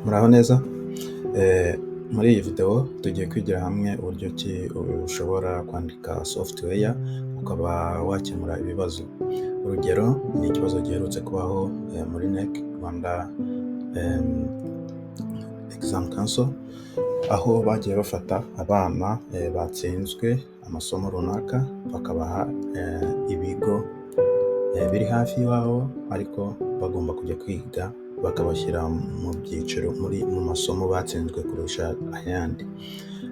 Muraho neza. Muri iyi video tugiye kwigira hamwe uburyo ki ushobora kwandika software ukaba wakemura ibibazo. Urugero ni ikibazo giherutse kubaho muri NEC Rwanda Exam Council, aho bagiye bafata abana batsinzwe amasomo runaka bakabaha ibigo biri hafi iwabo ariko bagomba kujya kwiga, bakabashyira mu byiciro mu masomo batsinzwe kurusha ayandi.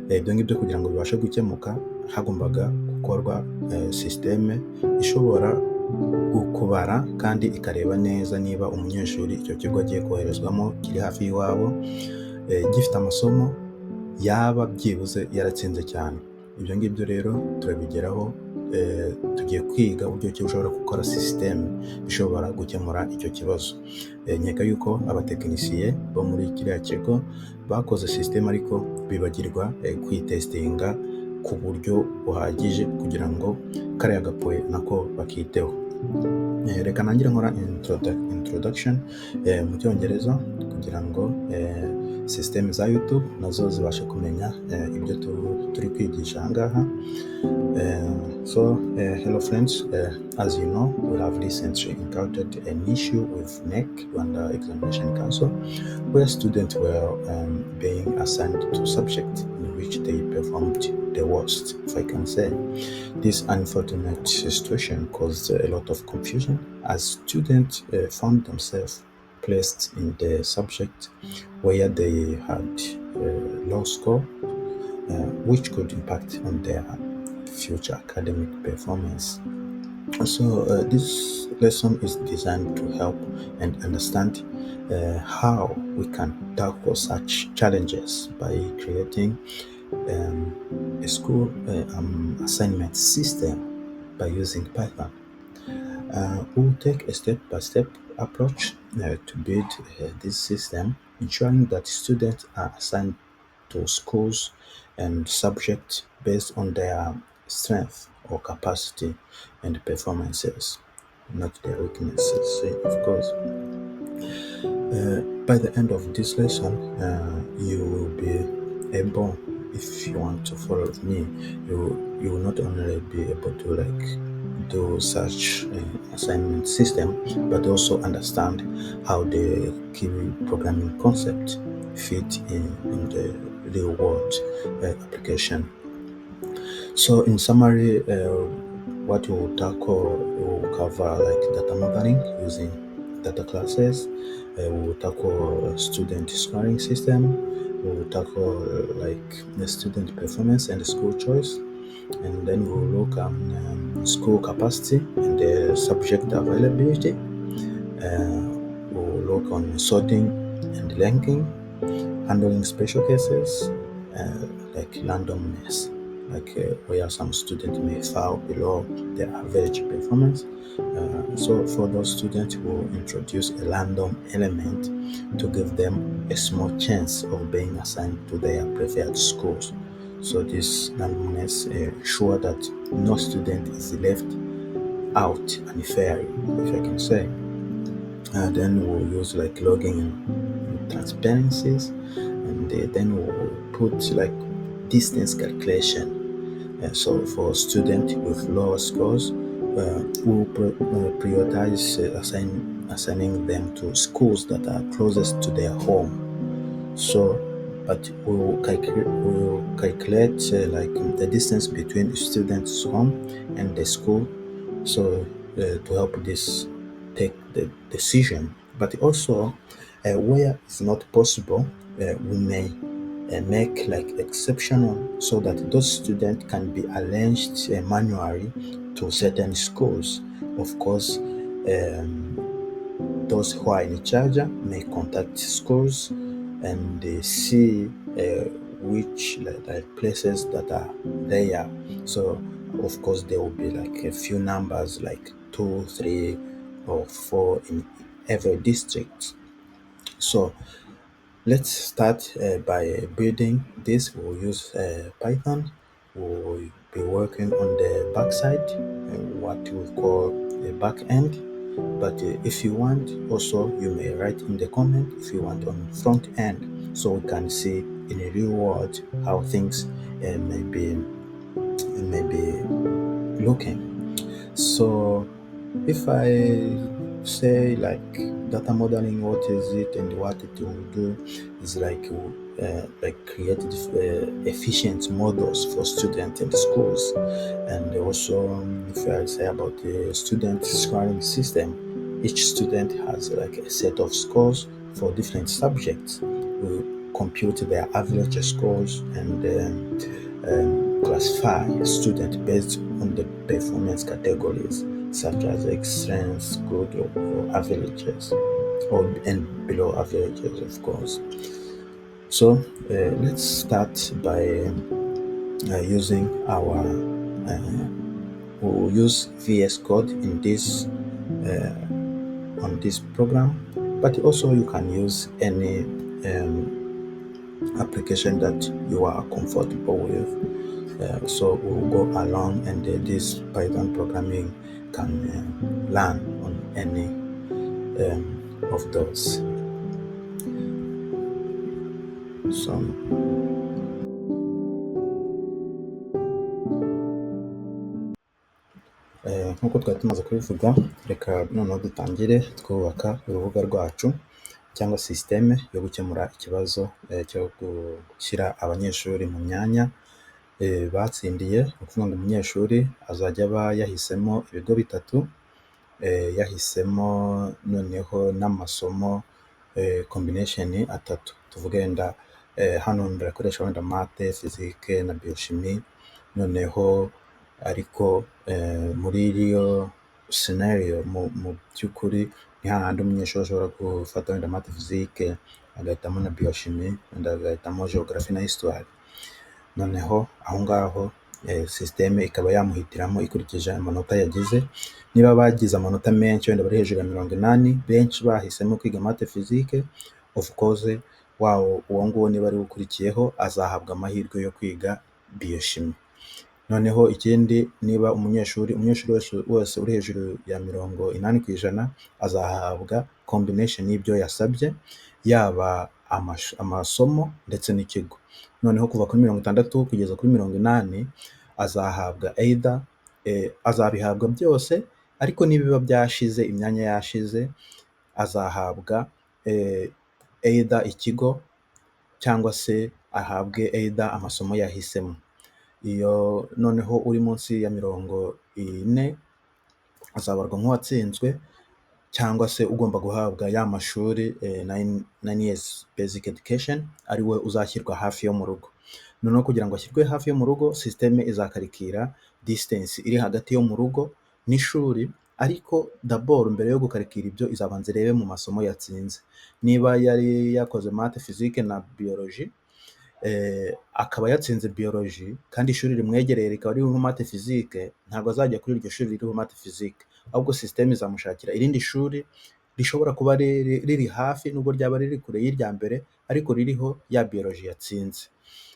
Ibyo ngibyo kugira ngo bibashe gukemuka hagombaga gukorwa systeme ishobora kubara kandi ikareba neza niba umunyeshuri icyo kigo agiye koherezwamo kiri hafi y'iwabo gifite amasomo yaba byibuze yaratsinze cyane. Ibyo ngibyo rero turabigeraho. Tugiye kwiga uburyo ki ushobora gukora systeme ishobora gukemura icyo kibazo. Nkeka yuko abatekinisiye bo muri kiriya kigo bakoze systeme ariko bibagirwa kwitestinga ku buryo buhagije kugira ngo kariya gapoye nako bakiteho. Reka nangire nkora introduction mu cyongereza kugira ngo systeme za YouTube nazo zibashe kumenya ibyo turi kwigisha ahangaha. Hello friends, as you know, we have recently encountered an issue with NEC, Rwanda Examination Council, where students were being assigned to subjects in which they performed the worst, if I can say. This unfortunate situation caused a lot of confusion as students found themselves placed in the subject where they had low score, which could impact on their future academic performance. So this lesson is designed to help and understand how we can tackle such challenges by creating a school assignment system by using Python. We'll take a step-by-step approach to build this system, ensuring that students are assigned to schools and subjects based on their strength or capacity and performances, not their weaknesses, of course. By the end of this lesson, you will be able, if you want to follow with me, you will not only be able to do such assignment system, but also understand how the key programming concept fit in the real world application. So in summary, what we will tackle, we will cover data modeling using data classes. We will tackle student scoring system. We will tackle the student performance and school choice, and then we will look at school capacity and the subject availability. We will look on sorting and linking, handling special cases like randomness, where some students may fall below their average performance. So for those students, we'll introduce a random element to give them a small chance of being assigned to their preferred schools. So this randomness ensures that no student is left out unfairly, if I can say. Then we'll use logging and transparencies, and then we'll put distance calculation. So for students with lower scores, we'll prioritize assigning them to schools that are closest to their home. So, but we'll calculate the distance between the student's home and the school, so to help this take the decision. But also, where it's not possible, we may make exceptional, so that those students can be arranged manually to certain schools. Of course, those who are in charge may contact schools and see which places that are there. So of course there will be a few numbers, 2, 3 or 4 in every district. So let's start by building this. We'll use Python. We'll be working on the backside, what we call a back end. But if you want, also you may write in the comment if you want on front end, so we can see in a real world how things may be looking. So if I say like data modeling, what is it and what it will do is like create efficient models for students in the schools. And also, if I say about the student scoring system, each student has like a set of scores for different subjects. We compute their average scores and classify students based on the performance categories such as excellence, good, or averages, or and below averages, of course. So let's start by using our we'll use VS Code in this on this program, but also you can use any application that you are comfortable with. So we'll go along, and this Python programming can learn on any of those. So nk'uko twari tumaze kubivuga, reka noneho dutangire twubaka urubuga rwacu cyangwa sisiteme yo gukemura ikibazo cyo gushyira abanyeshuri mu myanya batsindiye. Ni ukuvuga ngo umunyeshuri azajya aba yahisemo ibigo bitatu, yahisemo noneho n'amasomo combination atatu. Tuvuge wenda hano ndakoresha wenda mate, physique na biochimie, noneho ariko muri iyo scenario mu by'ukuri ni hahandi umunyeshuri ashobora gufata wenda mate, physique, agahitamo na biochimie, wenda agahitamo geographie na histoire. Noneho aho ngaho sisiteme ikaba yamuhitiramo ikurikije amanota yagize. Niba bagize amanota menshi, wenda bari hejuru ya 80, benshi bahisemo kwiga mate, physique, of course uwo nguwo niba ari ukurikiyeho azahabwa amahirwe yo kwiga biochimie. Noneho ikindi, niba umunyeshuri wese uri hejuru ya 80% azahabwa combination y'ibyo yasabye, yaba amasomo ndetse n'ikigo. Noneho kuva kuri 60 kugeza kuri 80 azahabwa either azabihabwa byose, ariko nibiba byashize, imyanya yashize, azahabwa either ikigo cyangwa se ahabwe either amasomo yahisemo. Iyo noneho uri munsi ya 40 azabarwa nk'uwatsinzwe, cyangwa se ugomba guhabwa ya mashuri 9 years basic education, ari we uzashyirwa hafi yo mu rugo. Noneho kugira ngo ashyirwe hafi yo mu rugo, sisiteme izakarikira distance iri hagati yo mu rugo n'ishuri, ariko d'abord mbere yo gukarikira ibyo izabanza irebe mu masomo yatsinze. Niba yari yakoze mate, physique na biologie, akaba yatsinze biologie kandi ishuri rimwegereye rikaba ririho mate, physique, ntabwo azajya kuri iryo shuri ririho mate, physique, ahubwo sisiteme izamushakira irindi shuri rishobora kuba riri hafi, nubwo ryaba riri kure y'irya mbere, ariko ririho ya biologie yatsinze,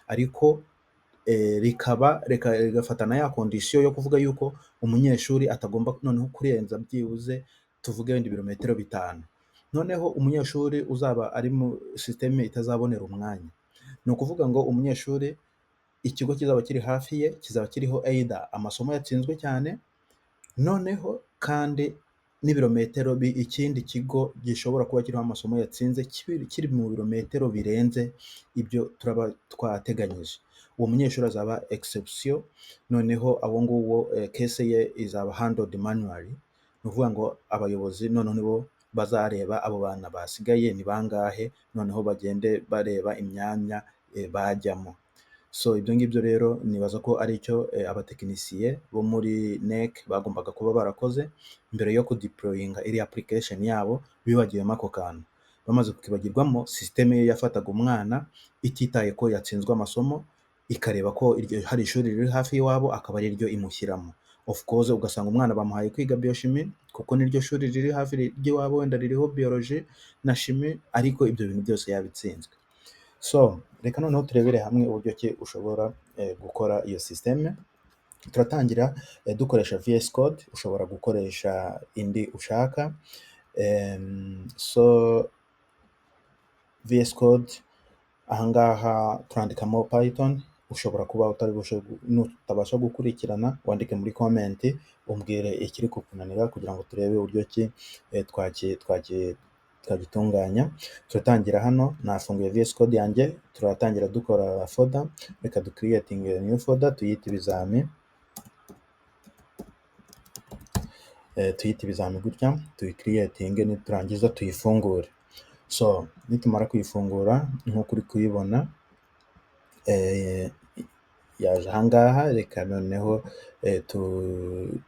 ariko rigafata na ya condition yo kuvuga yuko umunyeshuri atagomba noneho kurenza byibuze tuvuge wenda ibirometero 5. Noneho umunyeshuri uzaba ari mu sisiteme itazabonera umwanya, ni ukuvuga ngo umunyeshuri ikigo kizaba kiri hafi ye kizaba kiriho either amasomo yatsinzwe cyane, noneho kandi n'ibirometero ikindi kigo gishobora kuba kiriho amasomo yatsinze kiri mu birometero birenze ibyo turaba twateganyije. Uwo munyeshuri azaba exception, noneho abo nguwo case ye izaba handled manually. Ni ukuvuga ngo abayobozi noneho nibo bazareba abo bana basigaye ni bangahe, noneho bagende bareba imyanya bajyamo. So ibyo ngibyo rero nibaza ko ari cyo abatekinisiye bo muri NEC bagombaga kuba barakoze mbere yo kudeployinga iri application yabo, bibagiwemo ako kantu. Bamaze kukibagirwamo, sisiteme yafataga umwana ititaye ko yatsinzwe amasomo, ikareba ko hari ishuri riri hafi y'iwabo, akaba ari ryo imushyiramo. Of course ugasanga umwana bamuhaye kwiga biochimie kuko niryo shuri riri hafi ry'iwabo, wenda ririho biologie na chimie, ariko ibyo bintu byose yabitsinzwe. So reka noneho turebere hamwe uburyo ki ushobora gukora iyo sisiteme. turatangira dukoresha VS Code, ushobora gukoresha indi ushaka. So VS Code ahangaha turandikamo Python, ushobora kuba nutabasha gukurikirana wandike muri comment umbwire ikiri kukunanira kugira ngo turebe uburyo ki twagitunganya. Turatangira hano, nafunguye VS Code yanjye, turatangira dukora folder, reka creating new folder tuyite ibizami gutya, tuyicreating, niturangiza tuyifungure. So nitumara kuyifungura nk'uko uri kuyibona yaje ahangaha, reka noneho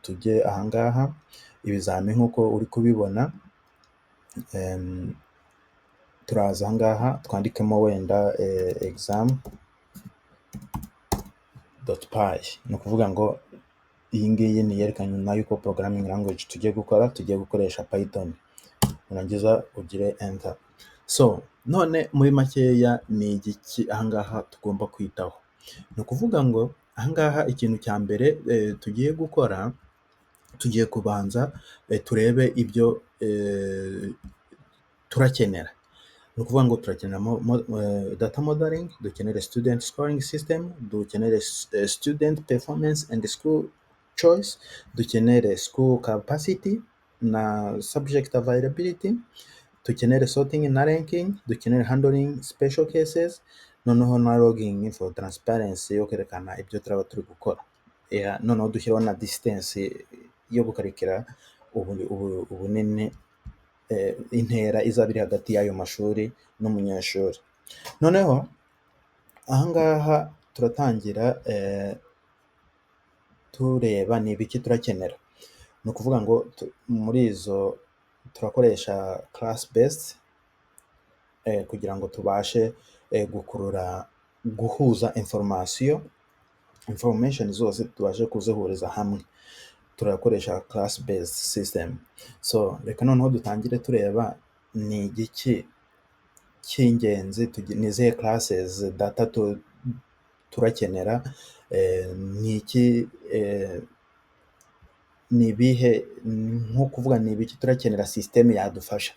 tujye ahangaha ibizami nk'uko uri kubibona. Turaza ahangaha twandikemo wenda exam.py, ni ukuvuga ngo iyi ngiyi ni yerekana nyuma y'uko programming language tugiye gukoresha Python, urangiza ugire enter. So none muri makeya ni igiki ahangaha tugomba kwitaho? Ni ukuvuga ngo ahangaha ikintu cya mbere tugiye gukora, tugiye kubanza turebe ibyo turakenera. Ni ukuvuga ngo turakenera data modeling, dukenere student scoring system, dukenere student performance and school choice, dukenere school capacity na subject availability, dukenere sorting na ranking, dukenere handling special cases, noneho na logging for transparency yo kwerekana ibyo turaba turi gukora. Noneho dushyiraho na distance yo gukarikira ubunini, intera izaba iri hagati y'ayo mashuri n'umunyeshuri. Noneho ahangaha turatangira tureba ni ibiki turakenera. Ni ukuvuga ngo muri izo turakoresha class based kugira ngo tubashe guhuza information zose tubashe kuzihuriza hamwe, turakoresha class based system. So reka noneho dutangire tureba ni igiki cy'ingenzi, nizihe classes data turakenera, ni iki, ni ibihe, nko kuvuga ni ibiki turakenera system yadufasha.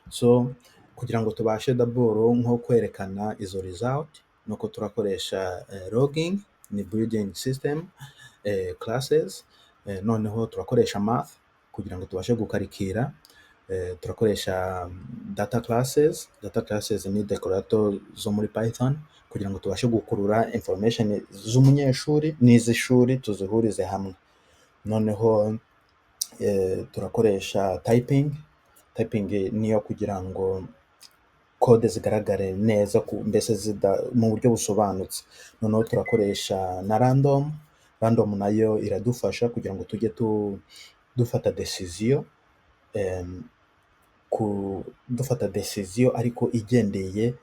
So kugira ngo tubashe daboro nko kwerekana izo result, nuko turakoresha logging, ni building system, classes, noneho turakoresha math kugira ngo tubashe gukarikira, turakoresha data classes ni decorator zo muri Python kugira ngo tubashe gukurura information z'umunyeshuri n'iz'ishuri tuzihurize hamwe. Noneho turakoresha typing niyo kugira ngo code zigaragare neza mbese mu buryo busobanutse. Noneho turakoresha na random nayo iradufasha kugira ngo tujye dufata decision, ariko igendeye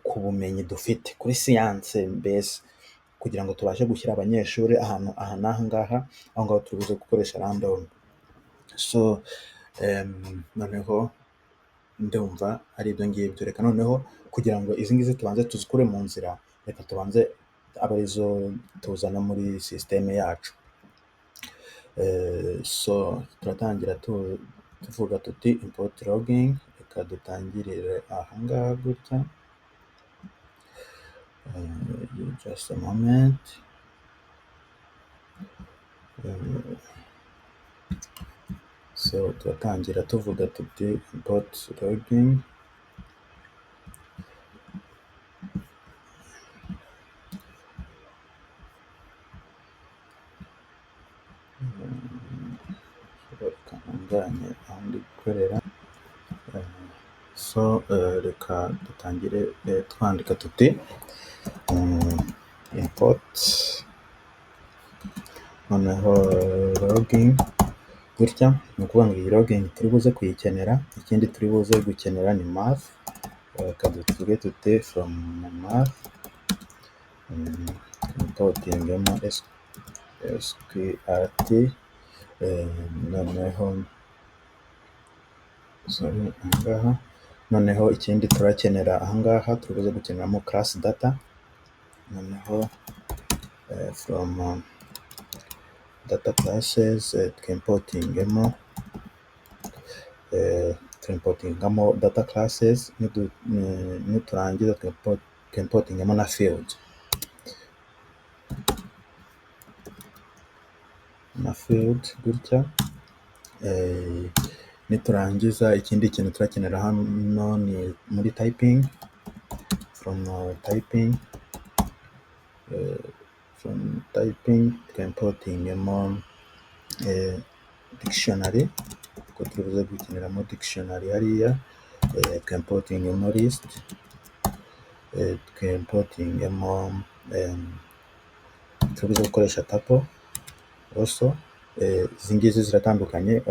ku bumenyi dufite kuri science mbese, kugira ngo tubashe gushyira abanyeshuri ahantu aha n'aha ngaha, aho ngaho tubuze gukoresha random. So noneho ndumva ari ibyo ngibyo. Reka noneho kugira ngo izi ngizi tubanze tuzikure mu nzira, reka tubanze abarizo tuzana muri system yacu. So turatangira tuvuga tuti import logging, reka dutangirire ahangaha gutya. Just a moment. So turatangira tuvuga tuti import logging. So reka dutangire twandika tuti import, noneho logging gutya. Ni ukuvuga ngo iyi logging turi buze kuyikenera, ikindi turi buze gukenera ni math, reka tuvuge tuti from math importingemo sqrt, noneho ahangaha, noneho ikindi turakenera ahangaha turi buze gukeneramo class data, noneho from data classes twimportingemo data classes, niturangiza twimportingemo na field gutya. Niturangiza ikindi kintu turakenera hano ni muri typing, from typing twimportingemo dictionary, kuko turibuze gukeneramo dictionary hariya. Twimportingemo list, twimportingemo turibuze gukoresha tuple also. Izi ngizi ziratandukanye,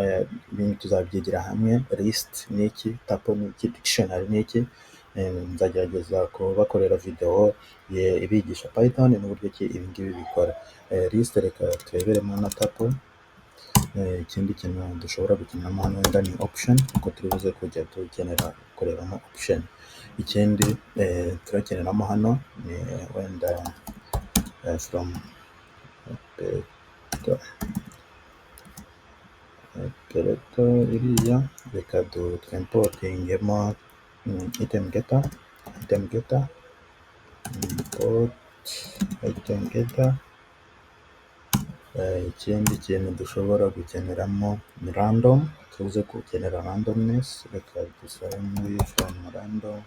ibindi tuzabyigira hamwe. List ni iki, tuple ni iki, dictionary ni iki. Nzagerageza kubakorera video ibigisha Python n'uburyo ki ibi ngibi bikora. List reka tureberemo na tuple. Ikindi kintu dushobora gukeneramo hano wenda ni option, kuko turibuze kujya dukenera kurebamo option. Ikindi turakeneramo hano ni wenda from operator iriya, reka twimportingemo item getter, import item getter. Ikindi kintu dushobora gukeneramo ni random, tubuze gukenera randomness, reka dusabe muri from random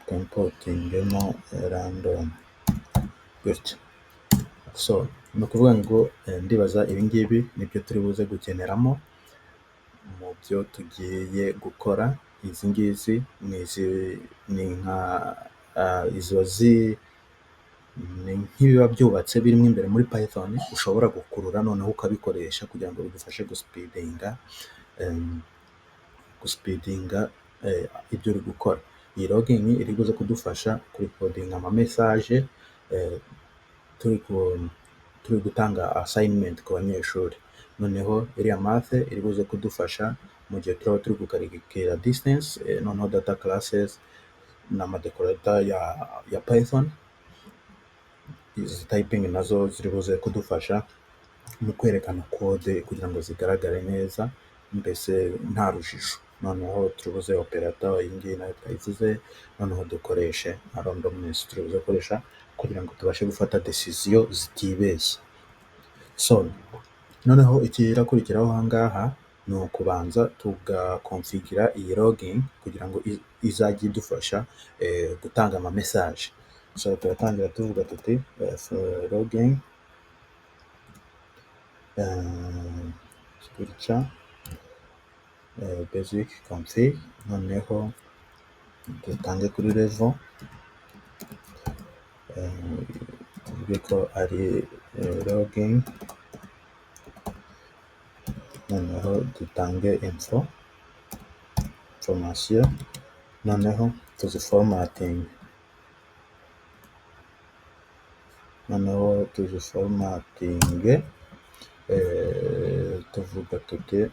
twimportingemo random gutya. So ni ukuvuga ngo ndibaza ibi ngibi nibyo turi buze gukeneramo mu byo tugiye gukora. Izi ngizi ni nka ni nk'ibiba byubatse birimo imbere muri Python, ushobora gukurura noneho ukabikoresha kugira ngo bigufashe guspeedinga ibyo uri gukora. Iyi logging iri buze kudufasha kurecordinga ama message turi gutanga assignment ku banyeshuri. Noneho iriya math iri buze kudufasha mu gihe turaba turi gukarikira distance, noneho data classes n'amadecorator ya Python. Izi typing nazo ziri buze kudufasha mu kwerekana code kugira ngo zigaragare neza, mbese nta rujijo. Noneho turibuze operator iyi ngiyi nayo twayivuze, noneho dukoreshe na randomness turibuze gukoresha kugira ngo tubashe gufata decision zitibeshye. So noneho ikirakurikiraho aha ngaha ni ukubanza tugakonfigura iyi logging kugira ngo izajye idufasha gutanga ama message. So turatangira tuvuga tuti logging gutya basic config, noneho dutange kuri level, tuvuge ko ari logging, noneho dutange information, noneho tuziformatinge, tuvuga tuti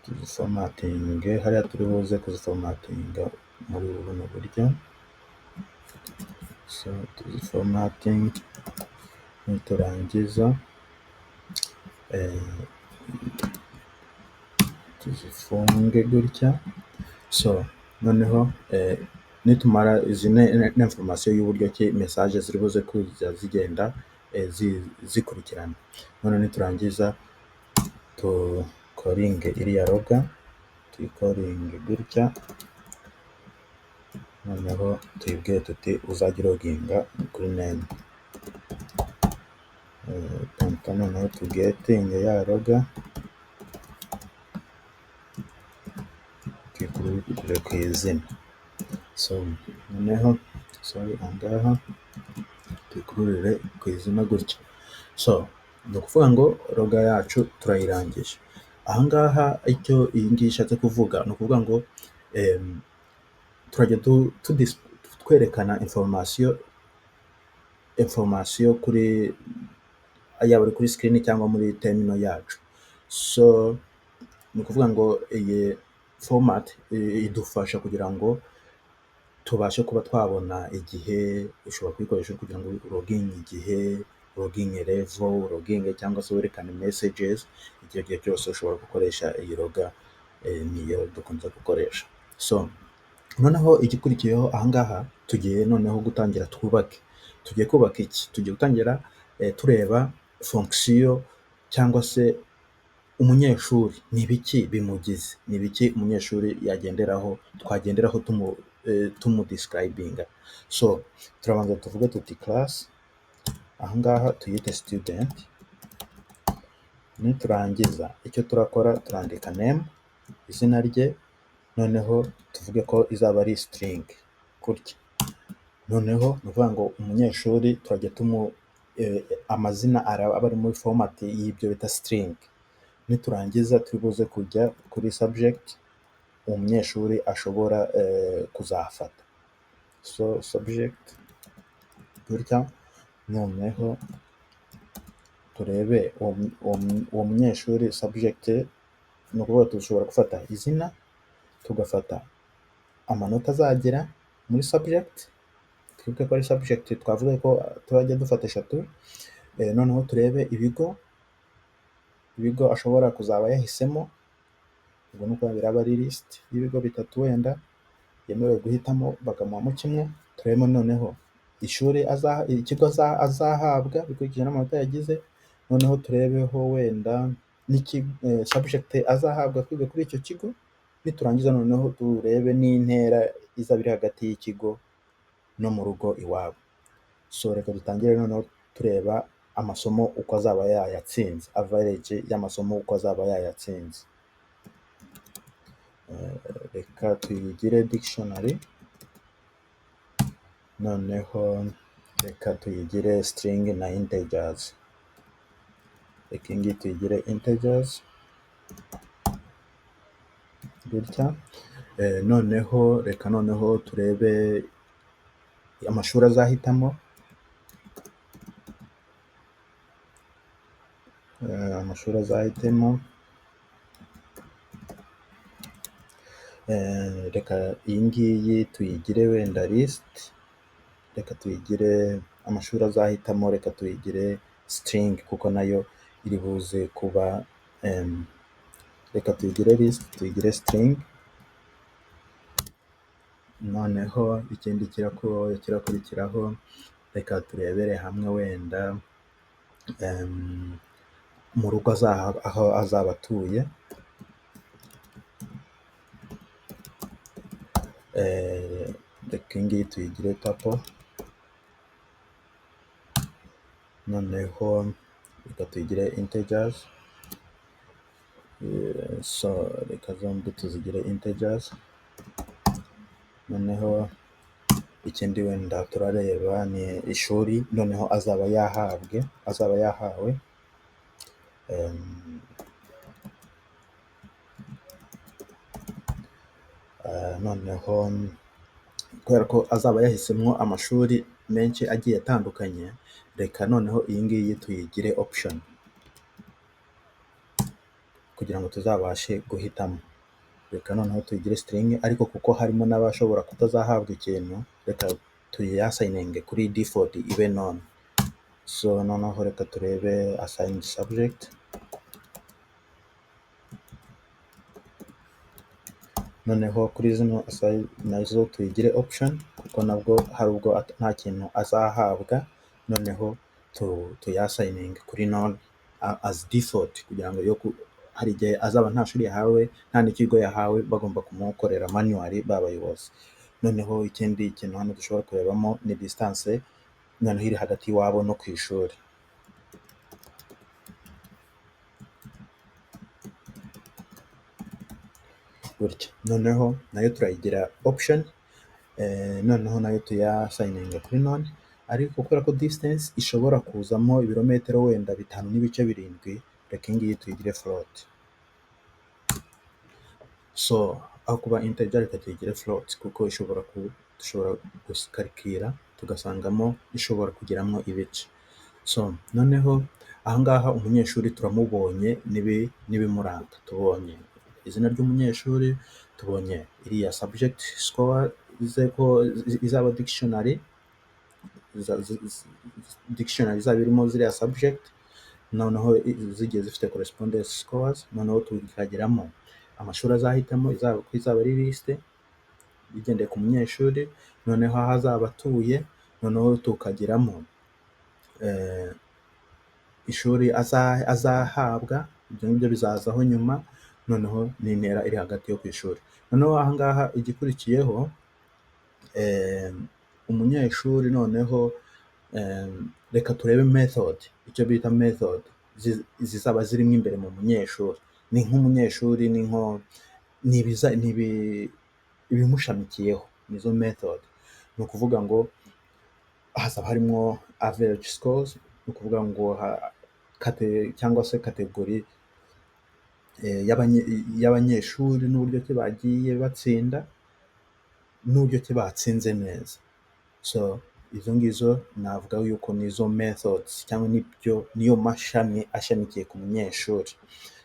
tuziformatinge hariya, turi buze kuziformatinga muri buno buryo. So tuziformating, niturangiza tuzifunge gutya. So noneho nitumara izi information y'uburyo ki message ziri buze kuza zigenda zikurikirana, none niturangiza calling iriya logger, tuyikoringe gutya, noneho tuyibwire tuti uzajya loginga kuri name. Noneho tugetinge ya logger, tuyikurure ku izina. So noneho angaha tuyikurure ku izina gutya. So ni ukuvuga ngo logger yacu turayirangije. Ahangaha icyo iyi ngiyi ishatse kuvuga ni ukuvuga ngo turajya twerekana information kuri yaba ari kuri screen cyangwa muri terminal yacu. So ni ukuvuga ngo iyi format idufasha kugira ngo tubashe kuba twabona igihe. Ushobora kuyikoresha kugira ngo uroginge igihe, uroginge level, uroginge cyangwa se werekane messages. Igihe gihe cyose ushobora gukoresha iyi loga, niyo dukunze gukoresha. So noneho igikurikiyeho ahangaha tugiye noneho gutangira twubake. Tugiye kubaka iki? Tugiye gutangira tureba fonction cyangwa se umunyeshuri ni ibiki bimugize, ni ibiki umunyeshuri yagenderaho, twagenderaho tumudescribinga. So turabanza tuvuge tuti class, ahangaha tuyite student. Niturangiza icyo turakora turandika name, izina rye, noneho tuvuge ko izaba ari string gutya. Noneho ni ukuvuga ngo umunyeshuri turajya amazina aba ari muri format y'ibyo bita string. Niturangiza turi buze kujya kuri subject umunyeshuri ashobora kuzafata. So subject gutya, noneho turebe uwo munyeshuri subject, ni ukuvuga dushobora gufata izina, tugafata amanota azagira muri subject. Twibuke ko ari subject twavuga ko turajya dufata 3. Noneho turebe ibigo ashobora kuzaba yahisemo. Ubwo nuko biraba ari list y'ibigo 3 wenda yemerewe guhitamo, bakamuhamo kimwe. Turebe noneho ishuri ikigo azahabwa bikurikije n'amanota yagize. Noneho turebeho wenda subject azahabwa kwiga kuri icyo kigo. Niturangiza noneho turebe n'intera izaba iri hagati y'ikigo no mu rugo iwabo. So reka dutangire noneho tureba amasomo uko azaba yayatsinze, average y'amasomo uko azaba yayatsinze. Reka tuyigire dictionary, noneho reka tuyigire string na integers. Reka ngi tuyigire integers gutya. Noneho reka noneho turebe amashuri azahitamo. Amashuri azahitamo, reka iyi ngiyi tuyigire wenda list. Reka tuyigire amashuri azahitamo, reka tuyigire string kuko nayo iri buze kuba reka tuyigire list, tuyigire string. Noneho ikindi kirakurikiraho, reka turebere hamwe wenda mu rugo aho azaba atuye. Reka ngiyi tuyigire tuple. Noneho reka tuyigire integers. So reka zombi tuzigire integers. Noneho ikindi wenda turareba ni ishuri noneho azaba yahawe. Noneho kubera ko azaba yahisemo amashuri menshi agiye atandukanye, reka noneho iyi ngiyi tuyigire option kugira ngo tuzabashe guhitamo. Reka noneho tuyigire string, ariko kuko harimo n'abashobora kutazahabwa ikintu, reka tuyasayininge kuri default ibe none. So noneho reka turebe assigned subject. Noneho kuri zino nazo tuyigire option kuko nabwo hari ubwo nta kintu azahabwa. Noneho tuyasayininge kuri none as default kugira ngo hari igihe azaba nta shuri yahawe, nta n'ikigo yahawe, bagomba kumukorera manually b'abayobozi. Noneho ikindi kintu hano dushobora kurebamo ni distance noneho iri hagati y'iwabo no ku ishuri. Gutya noneho nayo turayigira option, noneho nayo tuyasayininga kuri none. Ariko kubera ko distance ishobora kuzamo ibirometero wenda 5.7, reka ngiyi tuyigire float. So aho kuba integer reka tuyigire float kuko dushobora gukarikira tugasangamo ishobora kugiramo ibice. So noneho ahangaha umunyeshuri turamubonye n'ibimuranga. Tubonye izina ry'umunyeshuri, tubonye iriya subject score zize ko izaba dictionary izaba irimo ziriya subject, noneho zigiye zifite correspondence scores, noneho tukageramo amashuri azahitamo ko izaba ari liste bigendeye ku munyeshuri, noneho aho azaba atuye, noneho tukagiramo ishuri azahabwa, ibyo ngibyo bizazaho nyuma, noneho n'intera iri hagati yo ku ishuri. Noneho aha ngaha igikurikiyeho, umunyeshuri noneho reka turebe method, icyo bita method zizaba zirimo imbere mu munyeshuri. Ni nk'umunyeshuri ibimushamikiyeho, nizo method. Ni ukuvuga ngo hazaba harimo average scores, ni ukuvuga ngo cyangwa se kategori y'abanyeshuri n'uburyo ki bagiye batsinda n'uburyo ki batsinze neza. So izo ngizo navuga yuko nizo methods cyangwa niyo mashami ashamikiye ku munyeshuri.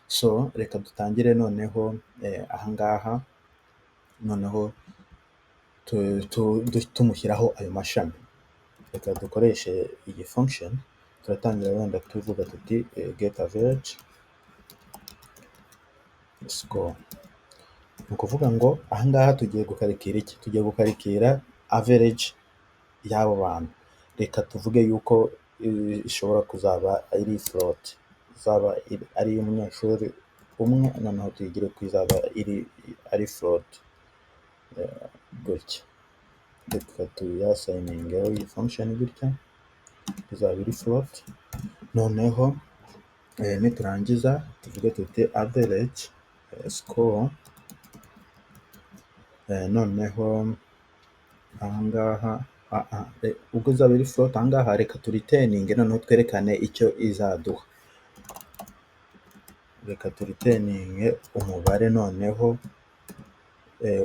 So reka dutangire noneho aha ngaha, noneho tumushyiraho ayo mashami. Reka dukoreshe iyi function, turatangira wenda tuvuga tuti get average score. Ni ukuvuga ngo aha ngaha tugiye gukarikira iki? Tugiye gukarikira average y'abo bantu. Reka tuvuge yuko ishobora kuzaba ari float, izaba ari iy'umunyeshuri umwe, noneho tuyigire ko izaba ari float gutya. Reka tuyasayiningeho iyi function gutya, izaba iri float. Noneho niturangiza tuvuge tuti average score, noneho aha ngaha ubwo izaba iri float, aha ngaha reka turiteninge, noneho twerekane icyo izaduha. Reka turiteninge umubare noneho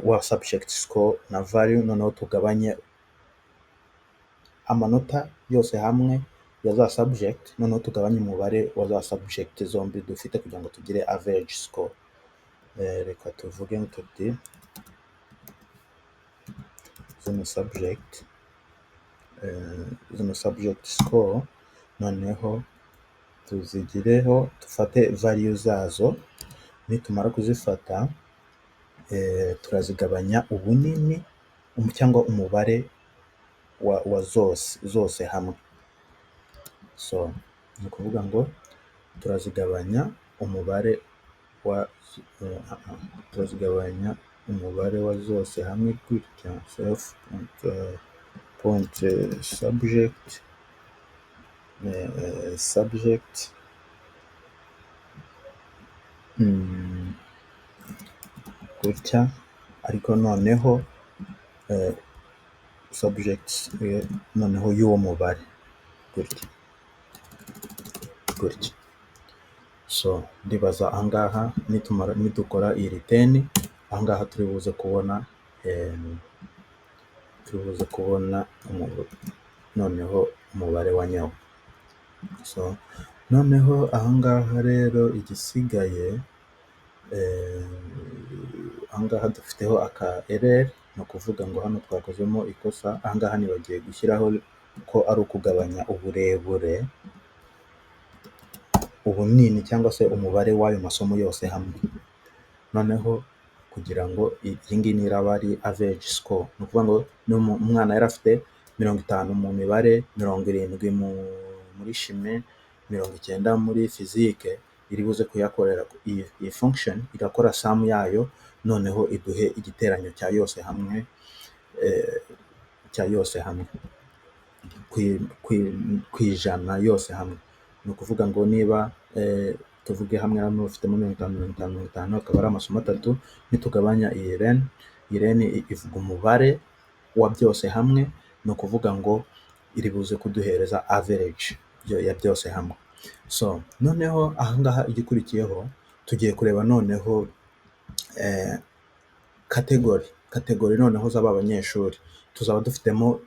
wa subject score na value, noneho tugabanye amanota yose hamwe ya za subject, noneho tugabanye umubare wa za subject zombi dufite kugira ngo tugire average score. Reka tuvuge tuti zino subject score, noneho tuzigireho, dufate value zazo, nitumara kuzifata turazigabanya ubunini cyangwa umubare wa zose hamwe. So ni ukuvuga ngo turazigabanya umubare wa zose hamwe gutya, self point subject gutya, ariko noneho subject noneho y'uwo mubare gutya. So ndibaza aha ngaha nidukora iyi return, aha ngaha turi buze kubona noneho umubare wa nyawo. So noneho aha ngaha rero igisigaye, aha ngaha dufiteho aka error, ni ukuvuga ngo hano twakozemo ikosa. Aha ngaha nibagiye gushyiraho ko ari ukugabanya uburebure, ubunini cyangwa se umubare w'ayo masomo yose hamwe. Noneho kugira ngo iyi ngiyi niraba ari average score, ni ukuvuga ngo umwana yari afite 50 mu mibare, 70 muri chimie, 90 muri physique, iri buze kuyakorera iyi function igakora sum yayo, noneho iduhe igiteranyo cya yose hamwe kwijana yose hamwe. Ni ukuvuga ngo niba tuvuge hamwe hano ufitemo 50 akaba ari amasomo 3, nitugabanya iyi ren ivuga umubare wa byose hamwe, ni ukuvuga ngo iri buze kuduhereza average ya byose hamwe. So noneho aha ngaha igikurikiyeho tugiye kureba noneho kategori noneho z'aba banyeshuri. Tuzaba dufitemo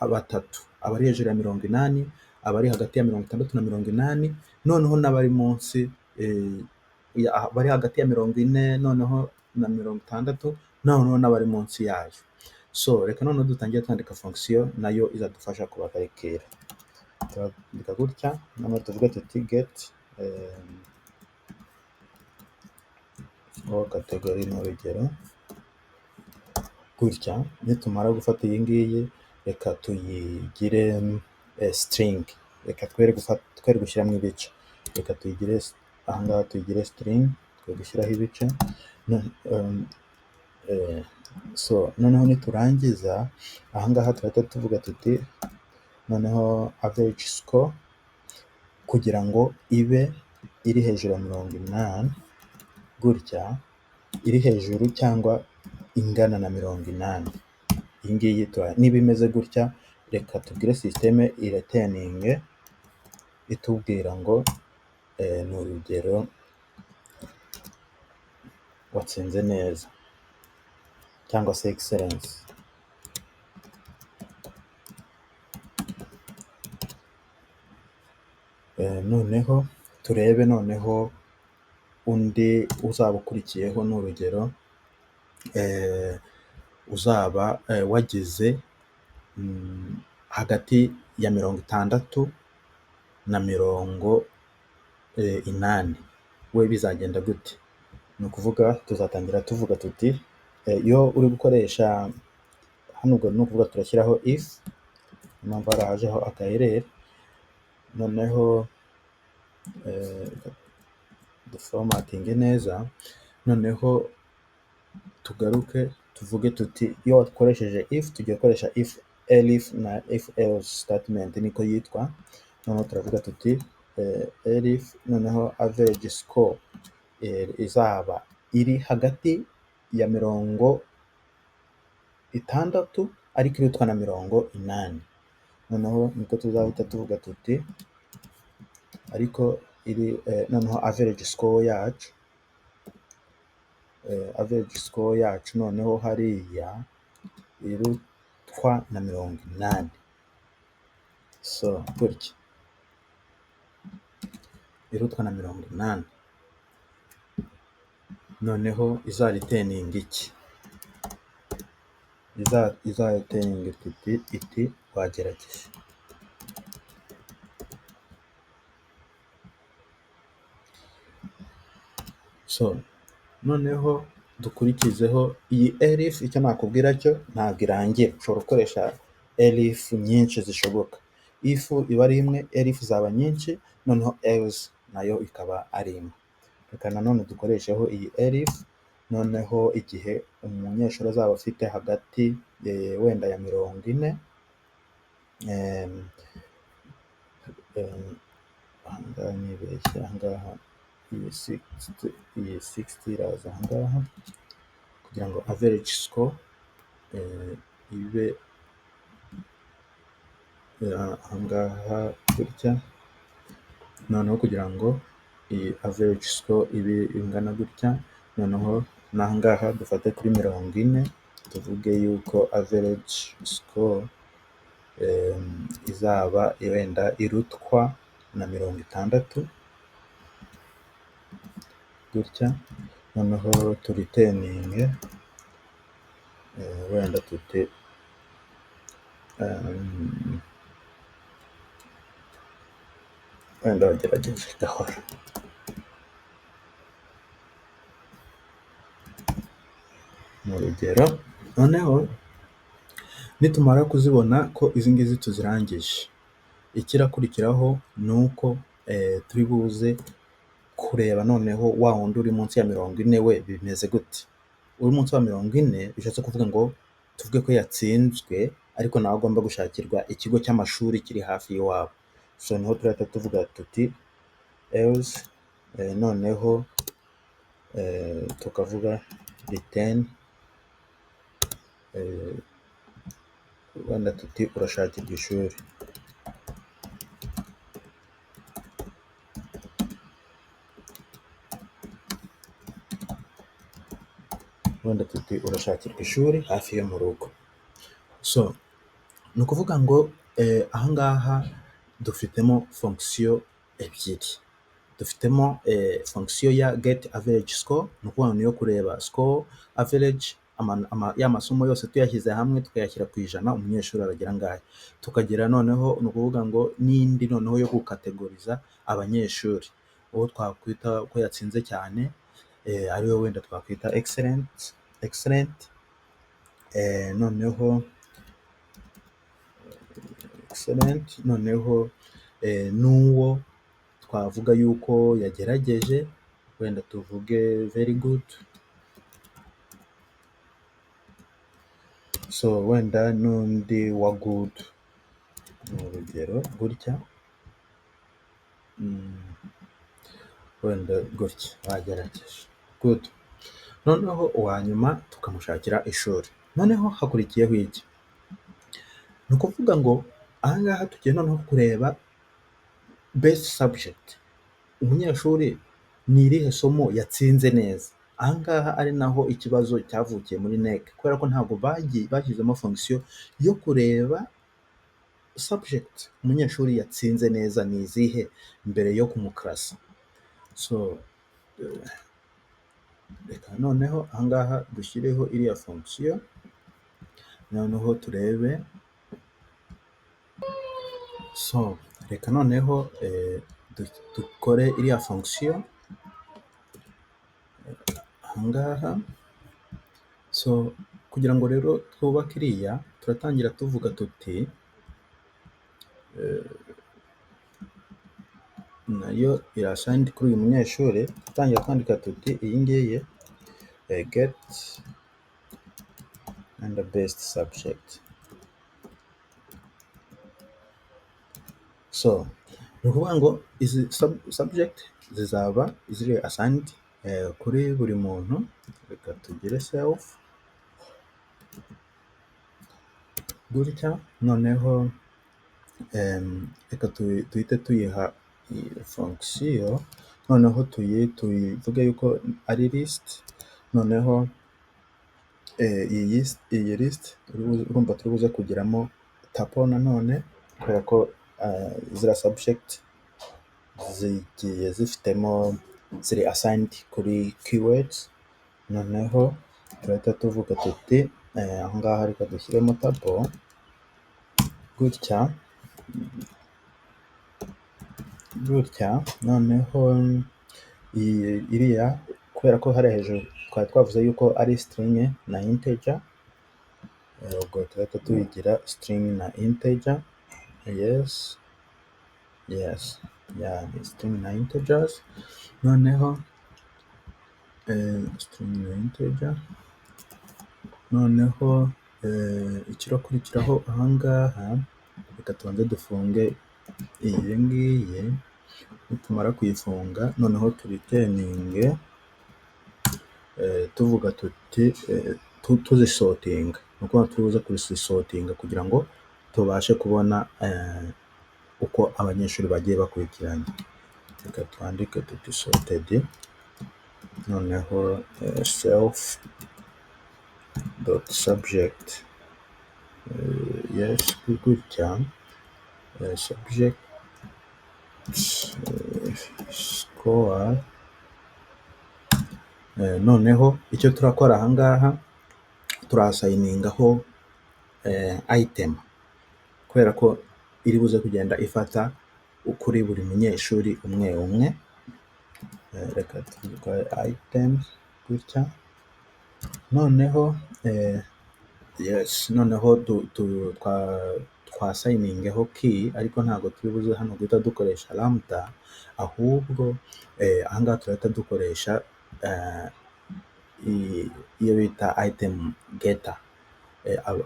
batatu, abari hejuru ya 80, abari hagati ya 60 na 80, noneho n'abari munsi bari hagati ya 40 noneho na 60, noneho n'abari munsi yayo. So reka noneho dutangire twandika fonction nayo izadufasha kubakarikira. Turandika gutya noneho tuvuge tuti get category n'urugero gutya. Nitumara gufata iyi ngiyi reka tuyigire string, reka twere gushyiramo ibice, reka tuyigire ahangaha tuyigire string, twe gushyiraho ibice. So noneho niturangiza ahangaha turahita tuvuga tuti noneho average score kugira ngo ibe iri hejuru ya 80 gutya, iri hejuru cyangwa ingana na 80. Iyi ngiyi niba imeze gutya reka tubwire systeme ireturninge itubwira ngo ni urugero watsinze neza cyangwa se excellence. Noneho turebe noneho undi uzaba ukurikiyeho n'urugero uzaba wagize hagati ya 60 na 80. we bizagenda gute? Ni ukuvuga tuzatangira tuvuga tuti iyo uri gukoresha hano ubwo ni ukuvuga turashyiraho if, impamvu harajeho akaerere, noneho duformatinge neza, noneho tugaruke tuvuge tuti iyo wakoresheje if tugiye gukoresha if elif na if else statement niko yitwa. Noneho turavuga tuti elif noneho average score izaba iri hagati ya 60 ariko irutwa na 80. noneho niko tuzahita tuvuga tuti ariko iri noneho average score yacu noneho hariya irutwa na 80. So gutya irutwa na 80, noneho izariteninga iki? Izariteninga iti wagerageje. So noneho dukurikizeho iyi elif. Icyo nakubwira cyo ntabwo irangira, ushobora gukoresha elif nyinshi zishoboka. If iba ari imwe, elif zaba nyinshi, noneho else nayo ikaba ari imwe. Reka nanone dukoresheho iyi elif, noneho igihe umunyeshuri azaba afite hagati wenda ya 40 ahangaha nibeshye, ahangaha iyi 60 iraza ahangaha kugira ngo average score ibe ahangaha gutya. Noneho kugira ngo iyi average score ibe ingana gutya, noneho n'ahangaha dufate kuri 40 tuvuge yuko average score izaba wenda irutwa na 60 gutya. Noneho turiteninge wenda tuti wenda wagerageje gahora. Mu rugero noneho nitumara kuzibona ko izi ngizi tuzirangije, ikirakurikiraho ni uko turi buze kureba noneho wa wundi uri munsi ya 40 we bimeze gute. Uri munsi wa 40 bishatse kuvuga ngo tuvuge ko yatsinzwe ariko nawe agomba gushakirwa ikigo cy'amashuri kiri hafi y'iwabo. So niho turahita tuvuga tuti else noneho tukavuga return wenda tuti urashakirwa ishuri. Wenda tuti urashakirwa ishuri hafi yo mu rugo. So ni ukuvuga ngo ahangaha dufitemo fonction ebyiri. Dufitemo fonction ya get average score, ni ukuvuga niyo kureba score average ya masomo yose tuyashyize hamwe tukayashyira ku ijana, umunyeshuri aragira angahe? Tukagira noneho ni ukuvuga ngo n'indi noneho yo gukategoriza abanyeshuri, uwo twakwita ko yatsinze cyane ariwe wenda twakwita excellent, noneho excellent, noneho n'uwo twavuga yuko yagerageje wenda tuvuge very good, so wenda n'undi wa good ni urugero gutya, wenda gutya wagerageje good. Noneho uwa nyuma tukamushakira ishuri. Noneho hakurikiyeho iki? Ni ukuvuga ngo aha ngaha tugiye noneho kureba best subject, umunyeshuri ni irihe somo yatsinze neza. Aha ngaha ari naho ikibazo cyavukiye muri NEC, kubera ko ntabwo bashyizemo fonction yo kureba subject umunyeshuri yatsinze neza ni izihe mbere yo kumukarasa. So reka noneho aha ngaha dushyireho iriya fonction, noneho turebe. So reka noneho dukore iriya fonction aha ngaha. So kugira ngo rero twubake iriya, turatangira tuvuga tuti nayo irasandi kuri uyu munyeshuri, tutangira twandika tuti iyi ngiyi get and the best subject. So ni ukuvuga ngo izi subject zizaba ziri assigned kuri buri muntu. Reka tugire self gutya, noneho reka tuhite tuyiha fonction, noneho tuyivuge yuko ari list. Noneho iyi list urumva turi buze kugiramo tapo nanone, kubera ko ziriya subject zigiye zifitemo ziri assigned kuri keywords. Noneho turahita tuvuga tuti aho ngaho reka dushyiremo tapo gutya gutya. Noneho iriya kubera ko hariya hejuru twari twavuze yuko ari string na integer, ubwo turahita tuyigira string na integer. Yes, string na integers. Noneho string na integer, noneho ikirakurikiraho aha ngaha reka tubanze dufunge iyi ngiyi. Nitumara kuyifunga noneho turiteninge tuvuga tuti tuzisortinga, ni ukuvuga turi buze kuzisortinga kugira ngo tubashe kubona uko abanyeshuri bagiye bakurikiranye. Reka twandike tuti sorted, noneho self dot subject yes gutya, subject score. Noneho icyo turakora aha ngaha turasayiningaho item, kubera ko iri buze kugenda ifata kuri buri munyeshuri umwe umwe. Reka tugire items gutya, noneho yes, noneho twasayiningeho key, ariko ntabwo turi buze hano guhita dukoresha lambda, ahubwo aha ngaha turahita dukoresha iyo bita item getter.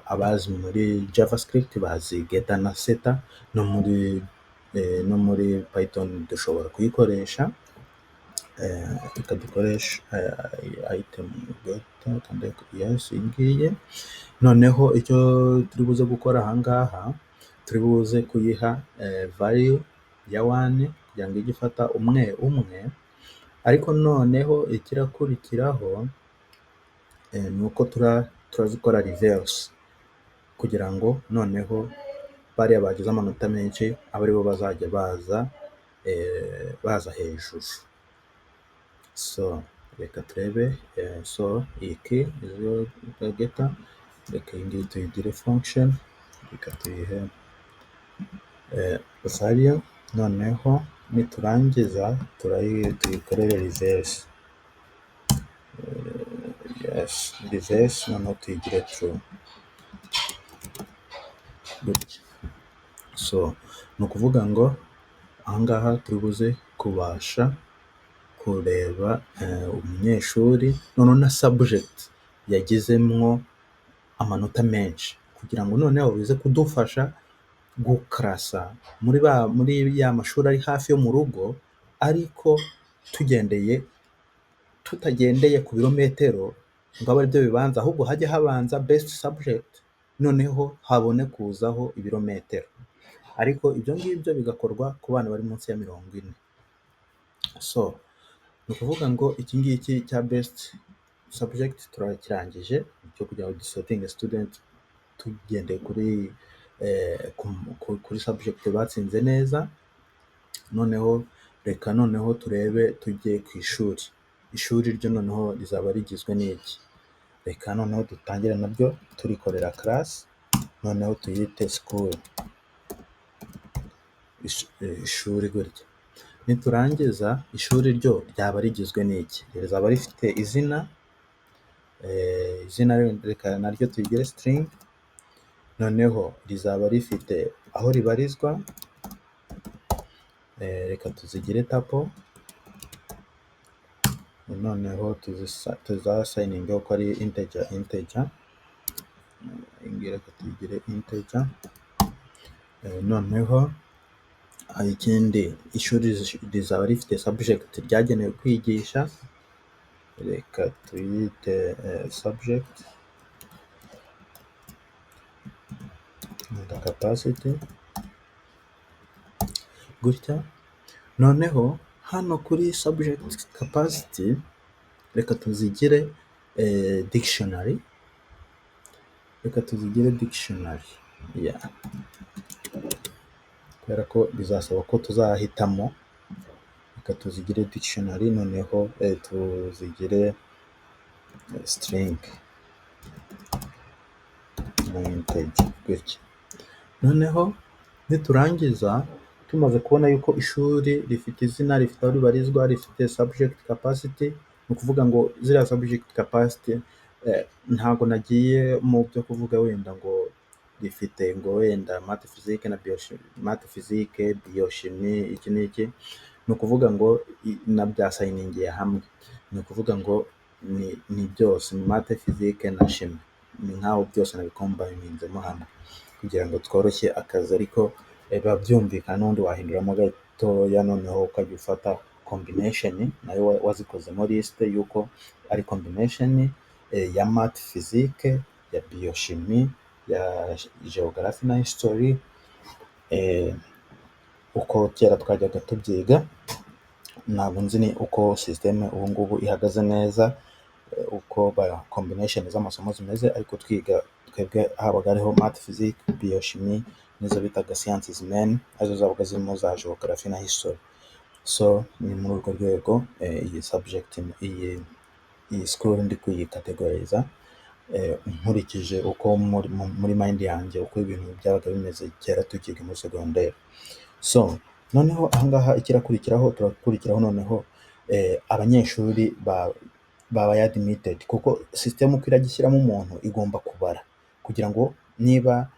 Abazi muri javascript bazi getter na setter, no muri python dushobora kuyikoresha. Reka dukoresha item getter kandi yes ngiye. Noneho icyo turi buze gukora aha ngaha, turi buze kuyiha value ya 1 kugira ngo ijye ifata umwe umwe, ariko noneho ikirakurikiraho ni uko turazikora reverse kugira ngo noneho bariya bagize amanota menshi aba aribo bazajya baza hejuru. So reka turebe so iyi key izo geta, reka iyi ngiyi tuyigire function, reka tuyihe value, noneho niturangiza tuyikorere reverse, yes reverse, noneho tuyigire true gutya. So ni ukuvuga ngo ahangaha turi buze kubasha kureba umunyeshuri noneho na subject yagizemwo amanota menshi, kugira ngo noneho bize kudufasha gukarasa muri ya mashuri ari hafi yo mu rugo, ariko tutagendeye ku birometero ngo abe aribyo bibanza, ahubwo hajye habanza best subject, noneho habone kuzaho ibirometero, ariko ibyo ngibyo bigakorwa ku bana bari munsi ya 40. So ni ukuvuga ngo iki ngiki cya best subject turakirangije, cyo kugira ngo dusorting student tugendeye kuri subject batsinze neza. Noneho reka noneho turebe tujye ku ishuri ryo noneho rizaba rigizwe n'iki. Reka noneho dutangire nabyo turikorera class, noneho tuyite school, ishuri gutya. Niturangiza ishuri ryo ryaba rigizwe n'iki, rizaba rifite izina, reka naryo tuyigire string, noneho rizaba rifite aho ribarizwa, reka tuzigire tapo, noneho tuzasayiningeho ko ari integer, reka tuyigire integer. Noneho ikindi ishuri rizaba rifite subject ryagenewe kwigisha, reka tuyite subject and capacity gutya. Noneho hano kuri subject capacity reka tuzigire dictionary, yeah, kubera ko bizasaba ko tuzahitamo, reka tuzigire dictionary, noneho tuzigire string gutya. Noneho niturangiza tumaze kubona yuko ishuri rifite izina, rifite aho ribarizwa, rifite subject capacity, ni ukuvuga ngo ziriya subject capacity ntabwo nagiye mu byo kuvuga wenda ngo rifite ngo wenda math physique biochimie iki n'iki, ni ukuvuga ngo nabyasayiningiye hamwe, ni ukuvuga ngo ni byose math physique na chimie, ni nkaho byose nabikombayininzemo hamwe kugira ngo tworoshye akazi, ariko biba byumvikana n'undi wahinduramo gatoya, noneho ukajya ufata combination nayo wazikozemo liste yuko ari combination ya math physique, ya biochimie, ya geography na history, uko kera twajyaga tubyiga. Ntabwo nzi ni uko systeme ubu ngubu ihagaze neza, uko combination z'amasomo zimeze, ariko twebwe habaga hariho math physique, biochimie nizo bitaga sciences humaines, arizo zabaga zirimo za geography na history. So ni muri urwo rwego iyi subject, iyi school ndi kuyikategoriza nkurikije uko muri mind yanjye uko ibintu byabaga bimeze kera tukiga muri secondaire. So noneho ahangaha turakurikiraho noneho abanyeshuri baba admitted, kuko system uko iragishyiramo umuntu igomba kubara kugira ngo niba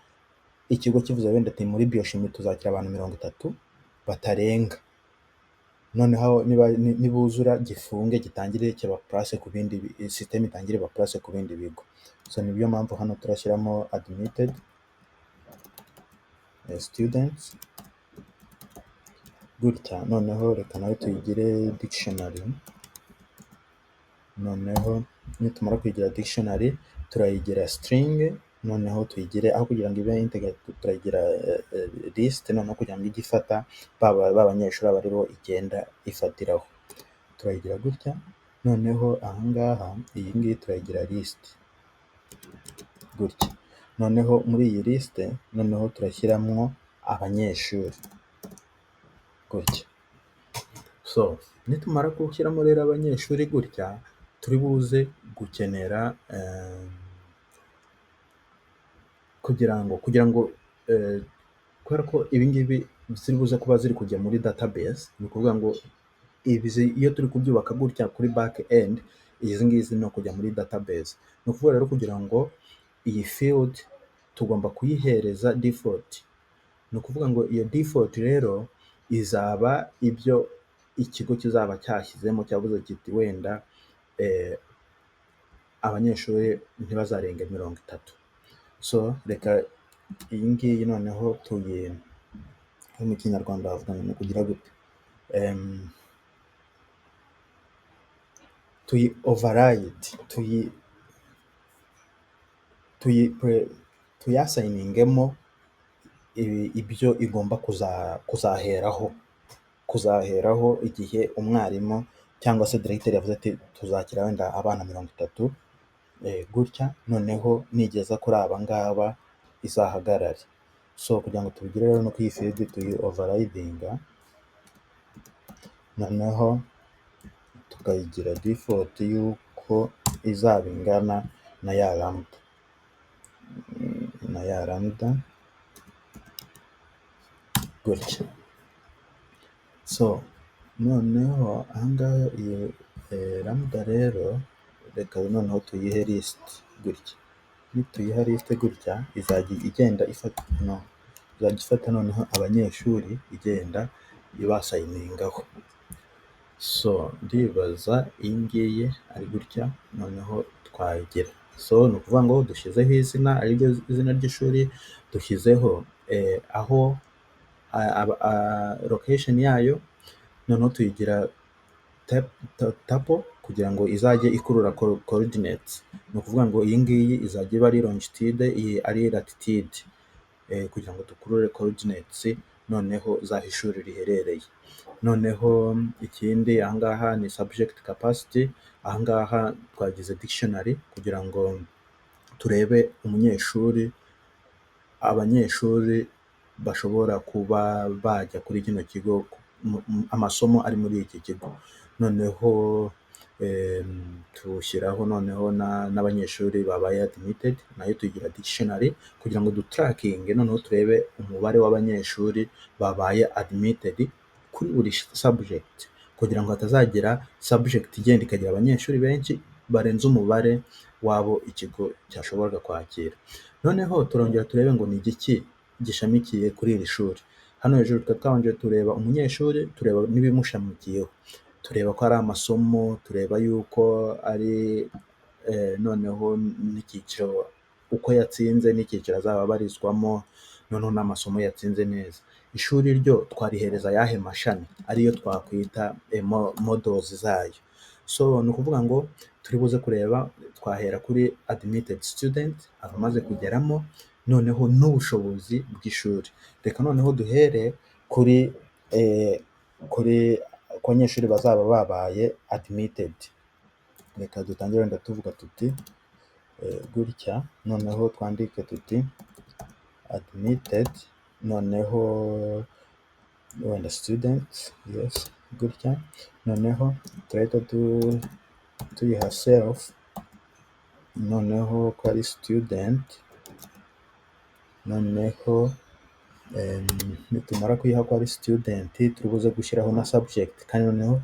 ikigo kivuze wenda ati muri biochimie tuzakira abantu 30 batarenga, noneho nibuzura gifunge gitangire kiba place ku bindi, system itangire ba place ku bindi bigo. So nibyo mpamvu hano turashyiramo admitted students gutya. Noneho reka nawe tuyigire dictionary, noneho nitumara kuyigira dictionary turayigira string, noneho tuyigire aho kugira ngo ibe integer turayigira list, noneho kugira ngo ijye ifata b'abanyeshuri aba aribo igenda ifatiraho, turayigira gutya. Noneho ahangaha iyi ngiyi turayigira list gutya. Noneho muri iyi list noneho turashyiramo abanyeshuri gutya. So nitumara gushyiramo rero abanyeshuri gutya, turi buze gukenera kugira ngo kubera ko ibi ngibi ziri buze kuba ziri kujya muri database, ni ukuvuga ngo iyo turi kubyubaka gutya kuri back end, izi ngizi ni ukujya muri database. Ni ukuvuga rero kugira ngo iyi field tugomba kuyihereza default. Ni ukuvuga ngo iyo default rero izaba ibyo ikigo kizaba cyashyizemo, cyavuze kiti wenda abanyeshuri ntibazarenge 30. So reka iyi ngiyi noneho mu kinyarwanda bavuga ngo ni kugira gute, tuyi override, tuyasayiningemo ibyo igomba kuzaheraho igihe umwarimu cyangwa se directeur yavuze ati tuzakira wenda abana 30 gutya, noneho nigeza kuri aba ngaba izahagarare. So kugira ngo tubigire rero no ku iyi field tuyi overridinga, noneho tukayigira default yuko izaba ingana na ya lambda gutya. So noneho ahangaha iyo lambda rero reka noneho tuyihe list gutya. Nituyiha list gutya izajya igenda ifata noneho abanyeshuri igenda ibasayiningaho. So ndibaza iyi ngiyi ari gutya noneho twayigira. So ni ukuvuga ngo dushyizeho izina ariryo izina ry'ishuri, dushyizeho aho location yayo, noneho tuyigira tuple kugira ngo izajye ikurura coordinates. Ni ukuvuga ngo iyi ngiyi izajya iba ari longitude, iyi ari latitude, kugira ngo dukurure coordinates noneho z'aho ishuri riherereye. Noneho ikindi ahangaha ni subject capacity, ahangaha twagize dictionary kugira ngo turebe abanyeshuri bashobora kuba bajya kuri kino kigo, amasomo ari muri iki kigo. Noneho tushyiraho noneho n'abanyeshuri babaye admitted, nayo tuyigira dictionary kugira ngo dutrackinge, noneho turebe umubare w'abanyeshuri babaye admitted kuri buri subject, kugira ngo hatazagira subject igenda ikagira abanyeshuri benshi barenze umubare wabo ikigo cyashoboraga kwakira. Noneho turongera turebe ngo ni igiki gishamikiye kuri iri shuri. Hano hejuru twabanje tureba umunyeshuri, tureba n'ibimushamikiyeho, tureba ko ari amasomo, tureba yuko ari noneho n'icyiciro uko yatsinze n'icyiciro azaba abarizwamo, noneho n'amasomo yatsinze neza. Ishuri ryo twarihereza ayahe mashami ariyo twakwita models zayo. So ni ukuvuga ngo turi buze kureba, twahera kuri admitted student, abamaze kugeramo, noneho n'ubushobozi bw'ishuri. Reka noneho duhere kuri ku banyeshuri bazaba babaye admitted. Reka dutangire wenda tuvuga tuti gutya, noneho twandike tuti admitted, noneho wenda students, yes, gutya, noneho turahita tuyiha self, noneho ko ari student, noneho nitumara kuyiha ko ari student turi buze gushyiraho na subject, kandi noneho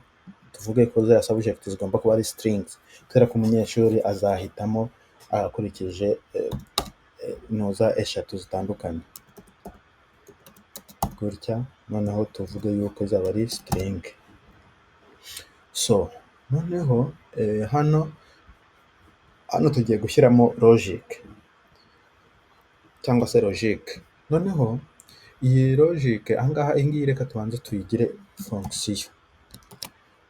tuvuge ko za subject zigomba kuba ari strings, kubera ko umunyeshuri azahitamo akurikije inoza eshatu zitandukanye gutya, noneho tuvuge yuko zaba ari string. So noneho hano tugiye gushyiramo logic cyangwa se logique. Noneho iyi logique ahangaha iyi ngiyi reka tubanze tuyigire fonction.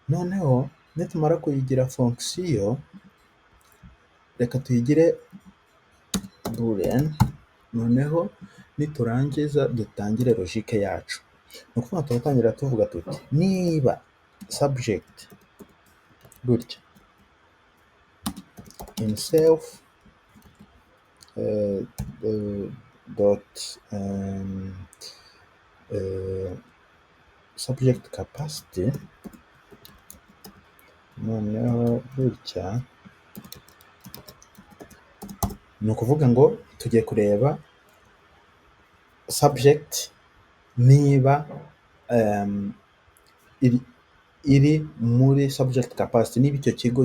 Noneho nitumara kuyigira fonction, reka tuyigire boolean, noneho niturangiza dutangire logique yacu. Ni ukuvuga turatangira tuvuga tuti niba subject gutya in self dot subject capacity noneho gutya ni ukuvuga ngo tugiye kureba subject niba iri muri subject capacity, niba icyo kigo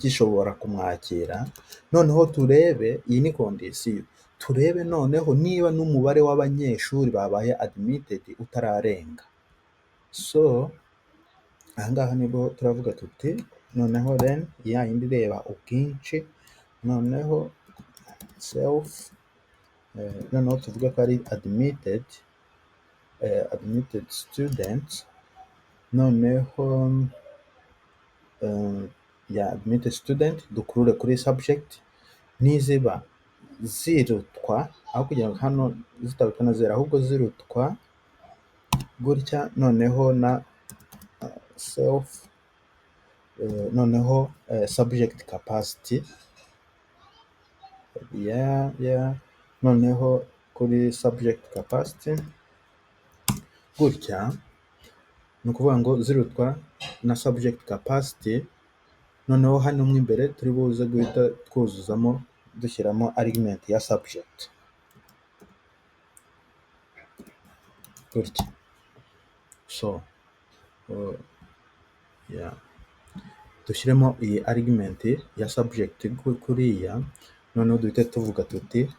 gishobora kumwakira. Noneho turebe, iyi ni kondisiyo, turebe noneho niba n'umubare w'abanyeshuri babaye admitted utararenga. So ahangaha nibwo turavuga tuti noneho then ya yindi ireba ubwinshi, noneho self, noneho tuvuga ko ari admitted students, noneho ya admitted student dukurure kuri subject, niziba zirutwa, aho kugira ngo hano zitarutwa na zero ahubwo zirutwa gutya, noneho na self, noneho subject capacity, noneho kuri subject capacity gutya, ni ukuvuga ngo zirutwa na subject capacity. Noneho hano mo imbere turi buze guhita twuzuzamo dushyiramo argument ya subject gutya. So dushyiremo iyi argument ya subject kuriya, noneho duhite tuvuga tuti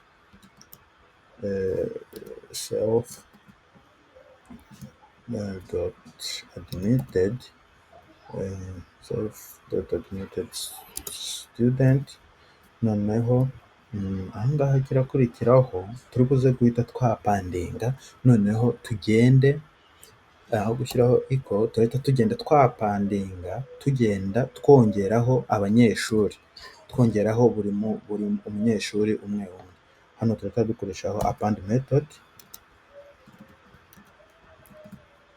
self admitted admitted student, noneho ahangaha kirakurikiraho turi buze guhita twapandinga, noneho tugende aho gushyiraho equal turahita tugenda twapandinga, tugenda twongeraho abanyeshuri, twongeraho buri umunyeshuri umwe umwe. Hano turahita dukoreshaho append method,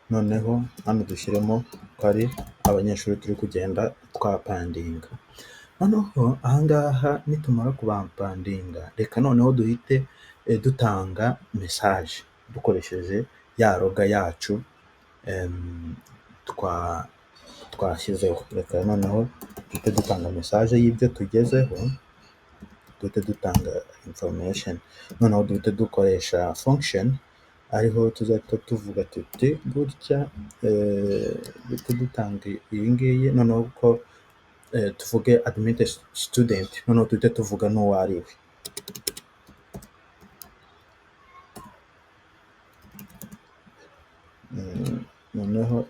noneho hano dushyiremo ko ari abanyeshuri turi kugenda twapandinga. Noneho ahangaha nitumara kubapandinga, reka noneho duhite dutanga message dukoresheje ya loga yacu twashyizeho. Reka noneho duhite dutanga message y'ibyo tugezeho, duhite dutanga information, noneho duhite dukoresha function ariho tuzahita tuvuga tuti gutya, duhite dutanga iyi ngiyi, noneho ko tuvuge admitted student, noneho duhite tuvuga n'uwo ari we. Noneho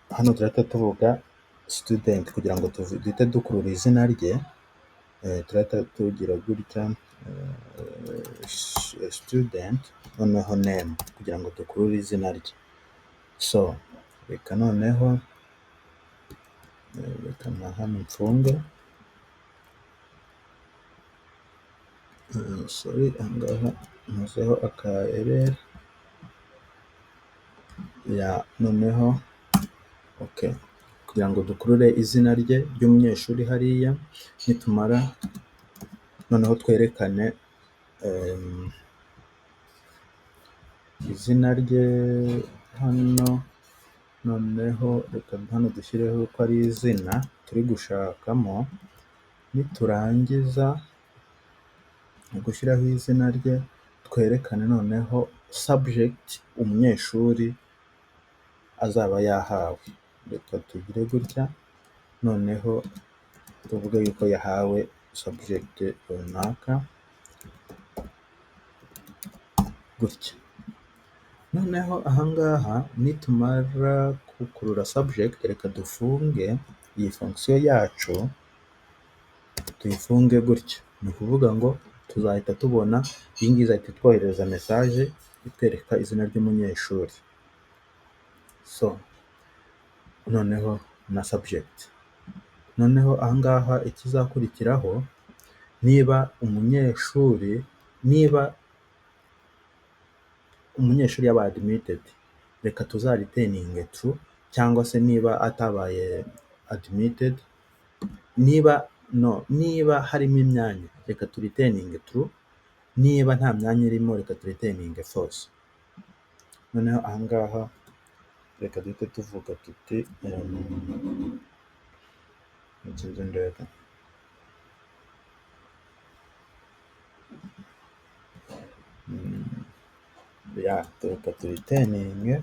hano turahita tuvuga student kugira ngo duhite dukurura izina rye, turahita tugira gutya student, noneho name kugira ngo dukurure izina rye. So reka noneho reka na hano mfunge, sorry ahangaha nkozeho aka error noneho okay, kugira ngo dukurure izina rye ry'umunyeshuri hariya, nitumara noneho twerekane izina rye hano, noneho reka hano dushyireho ko ari izina turi gushakamo. Niturangiza gushyiraho izina rye, twerekane noneho subject umunyeshuri azaba yahawe. Reka tugire gutya, noneho tuvuge yuko yahawe subject runaka gutya. Noneho ahangaha nitumara gukurura subject, reka dufunge iyi fonction yacu, tuyifunge gutya. Ni ukuvuga ngo tuzahita tubona iyi ngiyi izahita itwohereza message itwereka izina ry'umunyeshuri. So noneho na subject. Noneho ahangaha ikizakurikiraho, niba umunyeshuri yaba admitted, reka tuzariteninge true, cyangwa se niba atabaye admitted, niba harimo imyanya reka turiteninge true, niba nta myanya irimo reka turiteninge false. Noneho ahangaha reka duhite tuvuga tuti sinzi ndebe. Ya reka turiteninge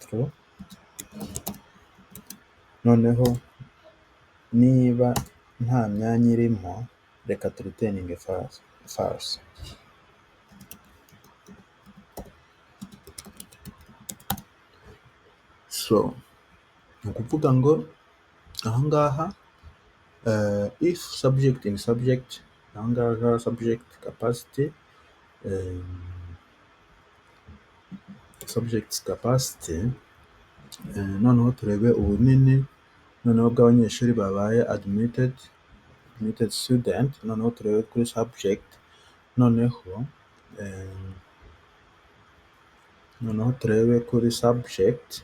true, noneho niba nta myanya irimo reka turiteninge false. So ni ukuvuga ngo ahangaha if subject in subject, ahangaha subject capacity, subject capacity, noneho turebe ubunini noneho bw'abanyeshuri babaye admitted student, noneho turebe kuri subject, noneho turebe kuri subject,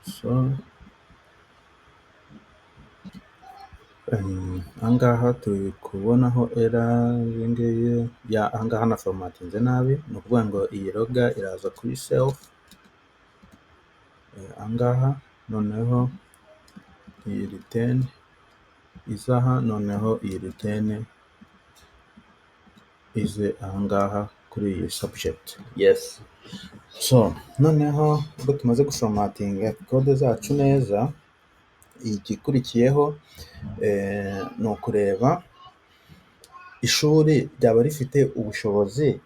so ahangaha turi kubonaho error ngiyi ya ahangaha na formatinze nabi, ni ukuvuga ngo iyi loga iraza kuri self ahangaha, noneho iyi return izaha, noneho iyi return ize ahangaha kuri iyi subject. Yes, so noneho ubwo tumaze guformatinga code zacu neza, igikurikiyeho ni ukureba ishuri ryaba rifite ubushobozi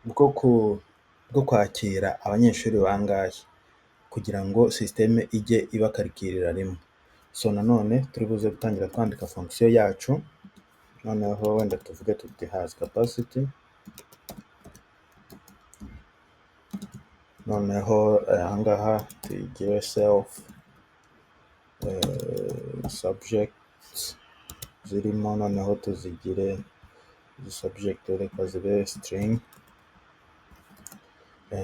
bwo kwakira abanyeshuri bangahe kugira ngo sisiteme ijye ibakarikirira rimwe. So nanone turi buze gutangira kwandika fonction yacu, noneho wenda tuvuge tuti has capacity, noneho ahangaha tuyigire self subject zirimo, noneho tuzigire subject reka zibe string,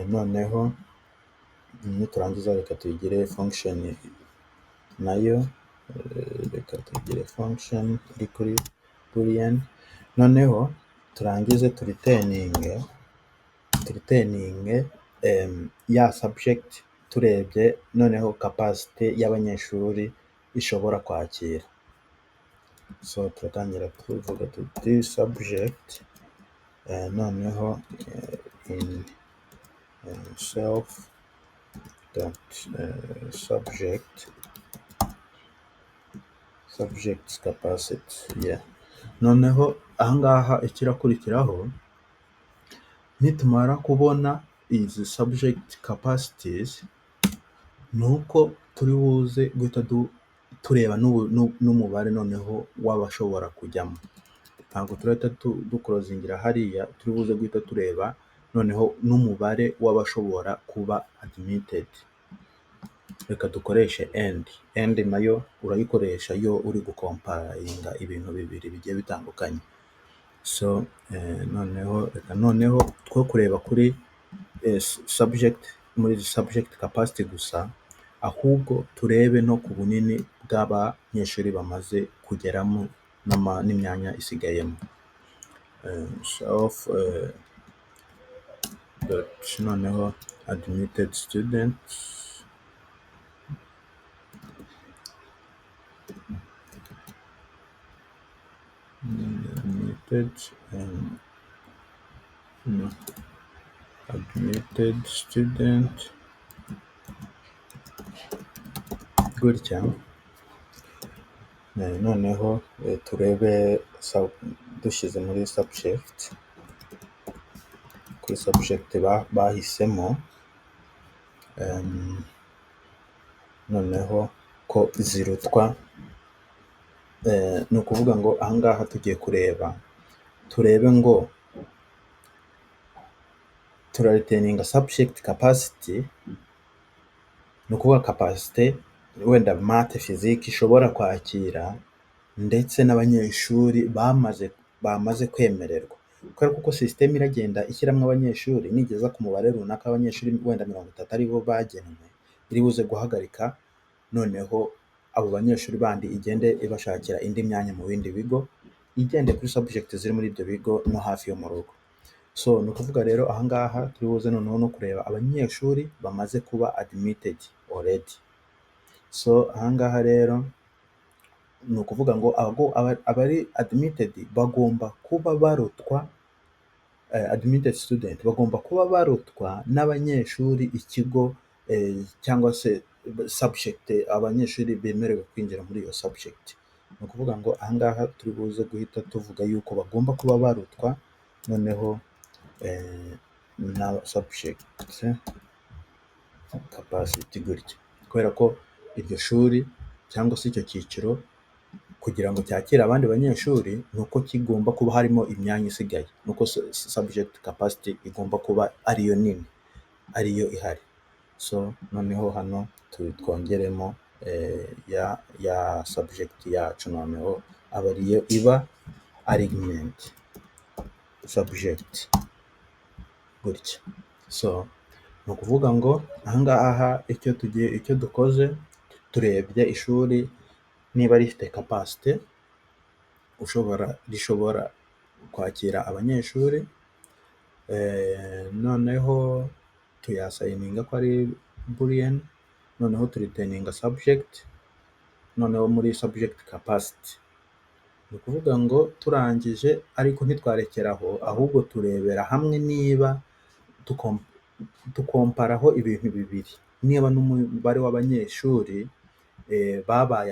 noneho niturangiza reka tuyigire function nayo, reka tuyigire function iri kuri boolean, noneho turangize turiteninge ya subject turebye noneho capacity y'abanyeshuri ishobora kwakira. So turatangira tuvuga tuti subject, noneho in self dot subject capacity, yeah. Noneho ahangaha ikirakurikiraho, nitumara kubona izi subject capacities, nuko turi buze guhita tureba n'umubare noneho w'abashobora kujyamo. Ntabwo turahita duclosingira hariya, turi buze guhita tureba noneho n'umubare w'abashobora kuba admitted. Reka dukoreshe end nayo urayikoresha iyo uri gukomparinga ibintu bibiri bigiye bitandukanye. So noneho two kureba kuri subject, muri subject capacity gusa, ahubwo turebe no ku bunini bw'abanyeshuri bamaze kugeramo n'imyanya isigayemo. Self noneho admitted students, admitted student, gutya. Noneho turebe dushyize muri subject, kuri subject bahisemo, noneho ko zirutwa, ni ukuvuga ngo ahangaha tugiye turebe ngo turariteninga subject capacity, ni ukuvuga capacity wenda math physique ishobora kwakira, ndetse n'abanyeshuri bamaze kwemererwa, kubera kuko system iragenda ishyiramo abanyeshuri, nigeza ku mubare runaka abanyeshuri wenda 30 aribo bagenwe, iri buze guhagarika, noneho abo banyeshuri bandi igende ibashakira indi myanya mu bindi bigo, igende kuri subject ziri muri ibyo bigo no hafi yo mu rugo. So ni ukuvuga rero ahangaha turi buze noneho no kureba abanyeshuri bamaze kuba admitted already. So ahangaha rero ni ukuvuga ngo abari admitted bagomba kuba barutwa, admitted student bagomba kuba barutwa n'abanyeshuri ikigo cyangwa se subject abanyeshuri bemerewe kwinjira muri iyo subject. Ni ukuvuga ngo ahangaha turi buze guhita tuvuga yuko bagomba kuba barutwa noneho na subject capacity gutya, kubera ko iryo shuri cyangwa se icyo cyiciro kugira ngo cyakire abandi banyeshuri ni uko kigomba kuba harimo imyanya isigaye, ni uko subject capacity igomba kuba ariyo nini, ariyo ihari. So noneho hano twongeremo ya subject yacu noneho aba ariyo iba argument subject gutya. So ni ukuvuga ngo ahangaha icyo dukoze turebye ishuri niba rifite capacity rishobora kwakira abanyeshuri, noneho tuyasayininga ko ari boolean, noneho turiteninga subject, noneho muri subject capacity. Ni ukuvuga ngo turangije ariko ntitwarekeraho, ahubwo turebera hamwe niba dukomparaho ibintu bibiri, niba n'umubare w'abanyeshuri babaye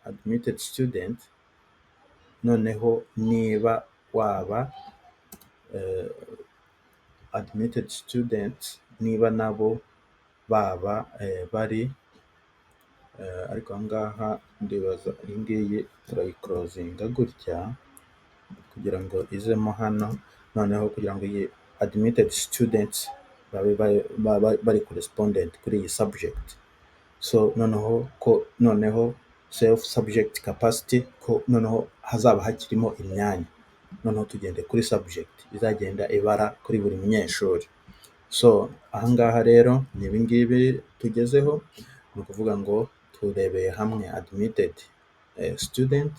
admitted student, noneho niba waba admitted students niba nabo baba bari ariko ahangaha ndibaza iyi ngiyi turayikorozinga gutya kugira ngo izemo hano, noneho kugira ngo iyi admitted students babe bari correspondent kuri iyi subject. So noneho self subject capacity ko noneho hazaba hakirimo imyanya, noneho tugende kuri subject izagenda ibara kuri buri munyeshuri. So ahangaha rero ni ibingibi tugezeho, ni ukuvuga ngo turebeye hamwe admitted student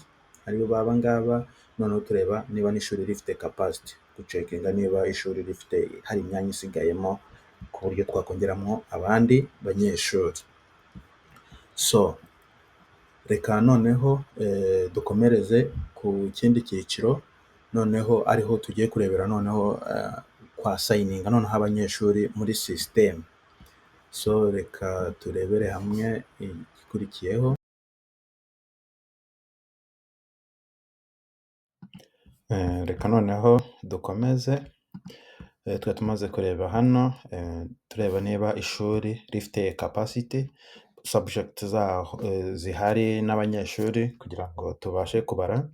aribo baba ngaba, noneho tureba niba n'ishuri rifite capacity, gucekinga niba ishuri rifite hari imyanya isigayemo ku buryo twakongeramo abandi banyeshuri. So reka noneho dukomereze ku kindi cyiciro, noneho ariho tugiye kurebera noneho kwa sayininga noneho abanyeshuri muri system. So reka turebere hamwe igikurikiyeho. Reka noneho dukomeze, twe tumaze kureba hano tureba niba ishuri rifite capacity, subject zaho zihari n'abanyeshuri kugira ngo tubashe kubara.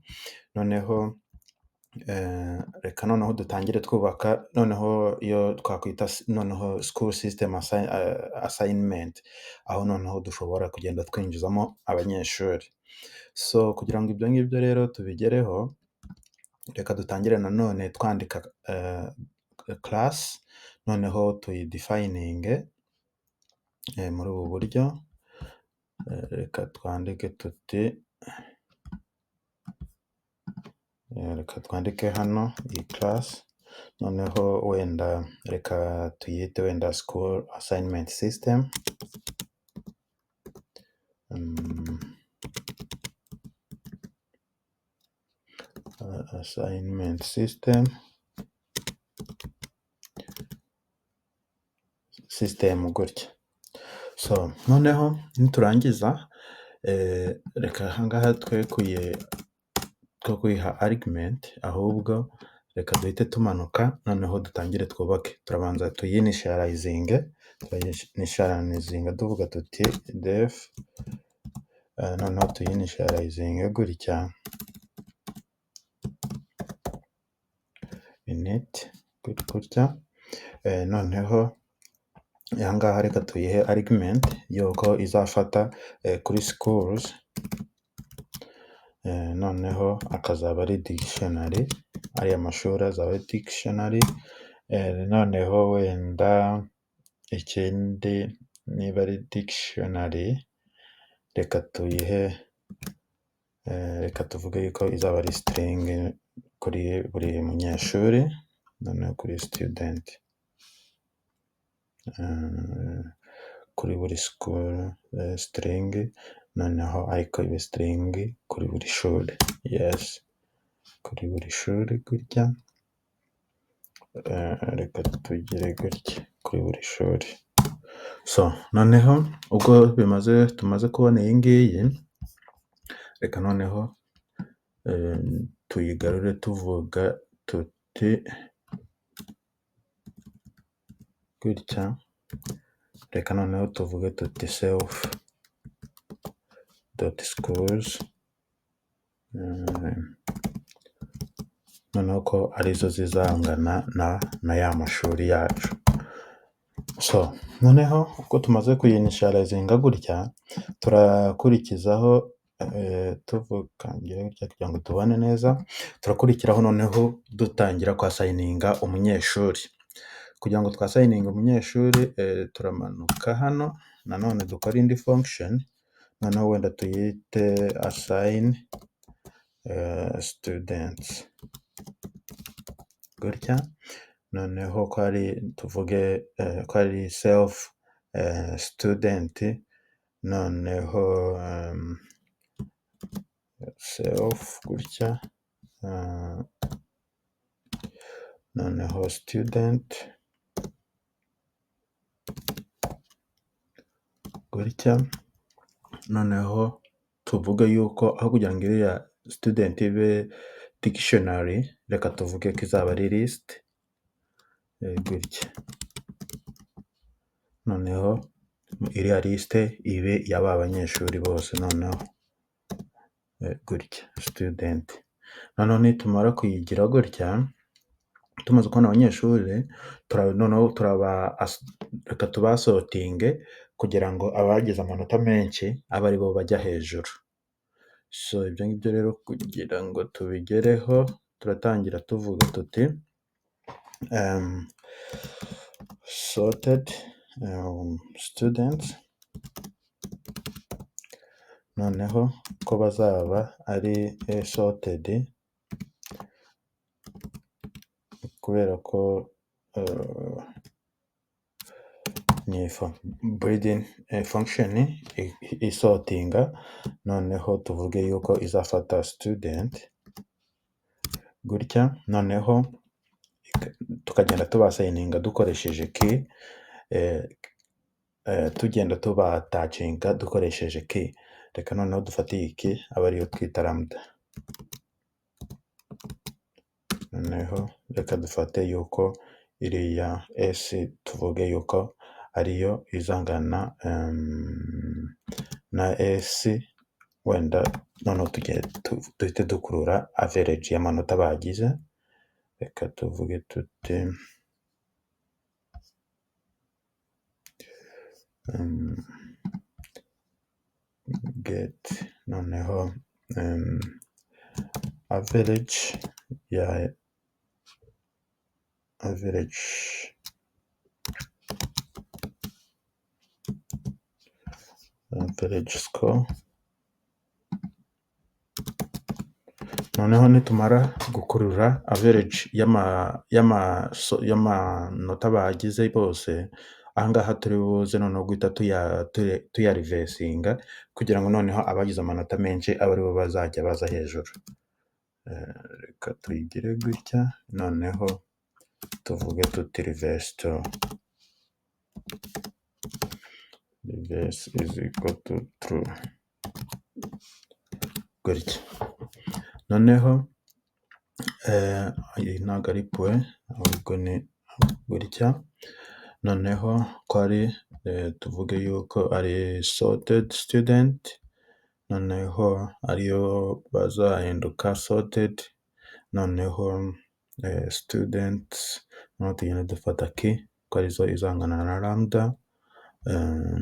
Noneho reka noneho dutangire twubaka noneho iyo twakwita noneho school system assignment, aho noneho dushobora kugenda twinjizamo abanyeshuri. So kugira ngo ibyo ngibyo rero tubigereho, reka dutangire nanone twandika class, noneho tuyidefininge muri ubu buryo. Reka twandike tuti reka twandike hano iyi class, noneho wenda reka tuyite wenda school assignment system. Assignment system gutya. So noneho niturangiza reka ahangaha twe kuyiha argument, ahubwo reka duhite tumanuka noneho dutangire twubake. Turabanza tuyinitializinga tuvuga tuti def noneho tuyinitializinge gutya init gutya. Noneho ahangaha reka tuyihe argument yuko izafata kuri schools, noneho akazaba ari dictionary, ariya mashuri azaba ari dictionary. Noneho wenda ikindi niba ari dictionary reka tuyihe reka tuvuge yuko izaba ari string kuri buri munyeshuri, noneho kuri student, kuri buri school string, noneho ariko ibe string kuri buri shuri. Yes, kuri buri shuri gutya, reka tugire gutya kuri buri shuri. So noneho ubwo tumaze kubona iyi ngiyi, reka noneho tuyigarure tuvuga tuti gutya, reka noneho tuvuge tuti self dot schools, noneho ko arizo zizangana na ya mashuri yacu. So noneho uko tumaze kuyinishyarazinga gutya, turakurikizaho tuvuga gutya kugira ngo tubane neza, turakurikiraho noneho dutangira kwasayininga umunyeshuri. Kugira ngo twasayininga umunyeshuri, turamanuka hano nanone dukora indi function, noneho wenda tuyite assign students gutya, noneho ko ari tuvuge ko ari self student, noneho self gutya, noneho student gutya, noneho tuvuge yuko aho kugira ngo iriya student ibe dictionary, reka tuvuge ko izaba ari list gutya, noneho iriya liste ibe yaba abanyeshuri bose, noneho gutya student. Noneho nitumara kuyigira gutya, tumaze kubona abanyeshuri, noneho reka tubasotinge kugira ngo abagize amanota menshi abe aribo bajya hejuru. So ibyo ngibyo rero kugira ngo tubigereho, turatangira tuvuga tuti sorted students, noneho ko bazaba ari sorted kubera ko ni breeding function isortinga, noneho tuvuge yuko izafata student gutya, noneho tukagenda tubasayininga dukoresheje key, tugenda tubatacinga dukoresheje key. Reka noneho dufate iyi key aba ariyo twita lambda, noneho reka dufate yuko iriya s tuvuge yuko ariyo izangana na s, wenda noneho duhite dukurura average y'amanota bagize, reka tuvuge tuti get, noneho average ya average score. Noneho nitumara gukurura average y'amanota bagize bose, ahangaha turi buze noneho guhita tuyarivesinga kugira ngo noneho abagize amanota menshi abe aribo bazajya baza hejuru. Reka tuyigire gutya, noneho tuvuge tuti reverse is equal to true gutya. Noneho iyi ntabwo ari point, ahubwo ni gutya, noneho ko ari tuvuge yuko ari sorted student, noneho ariyo bazahinduka sorted, noneho students, noneho tugenda dufata key ko arizo izangana na lambda,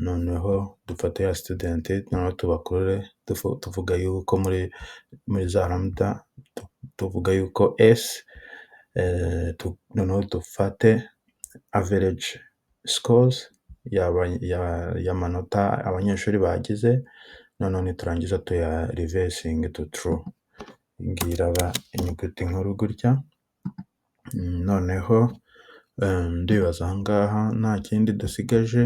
noneho dufate ya student, noneho tubakurure tuvuga yuko muri za lambda tuvuga yuko s, noneho dufate average scores y'amanota abanyeshuri bagize, noneho niturangiza tuya reversing to true. ngiyi iraba inyuguti nkuru gutya. Noneho ndibaza aha ngaha nta kindi dusigaje,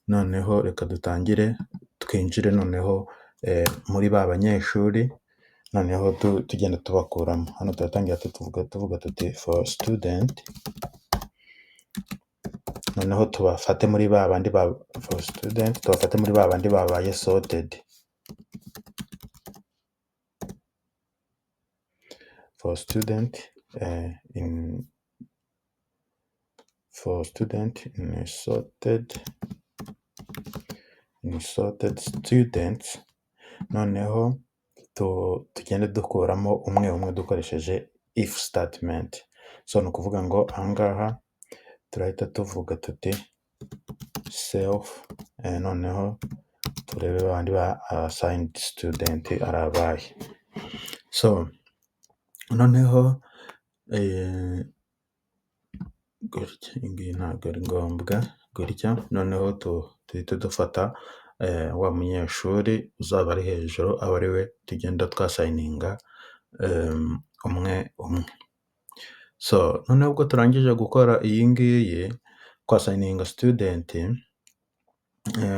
noneho reka dutangire twinjire noneho muri ba banyeshuri, noneho tugenda tubakuramo. Hano turatangira tuvuga tuti for student, noneho tubafate muri ba bandi for student, tubafate muri ba bandi babaye sorted. For student in sorted students, noneho tugende dukuramo umwe dukoresheje if statement. So ni ukuvuga ngo aha ngaha turahita tuvuga tuti self, noneho turebe babandi ba assigned student ari abahe. So noneho gutya, iyi ntabwo ari ngombwa gutya. Noneho tuhita dufata wa munyeshuri uzaba ari hejuru, aba ari we tugenda twasayininga umwe. So noneho ubwo turangije gukora iyi ngiyi twasayininga student,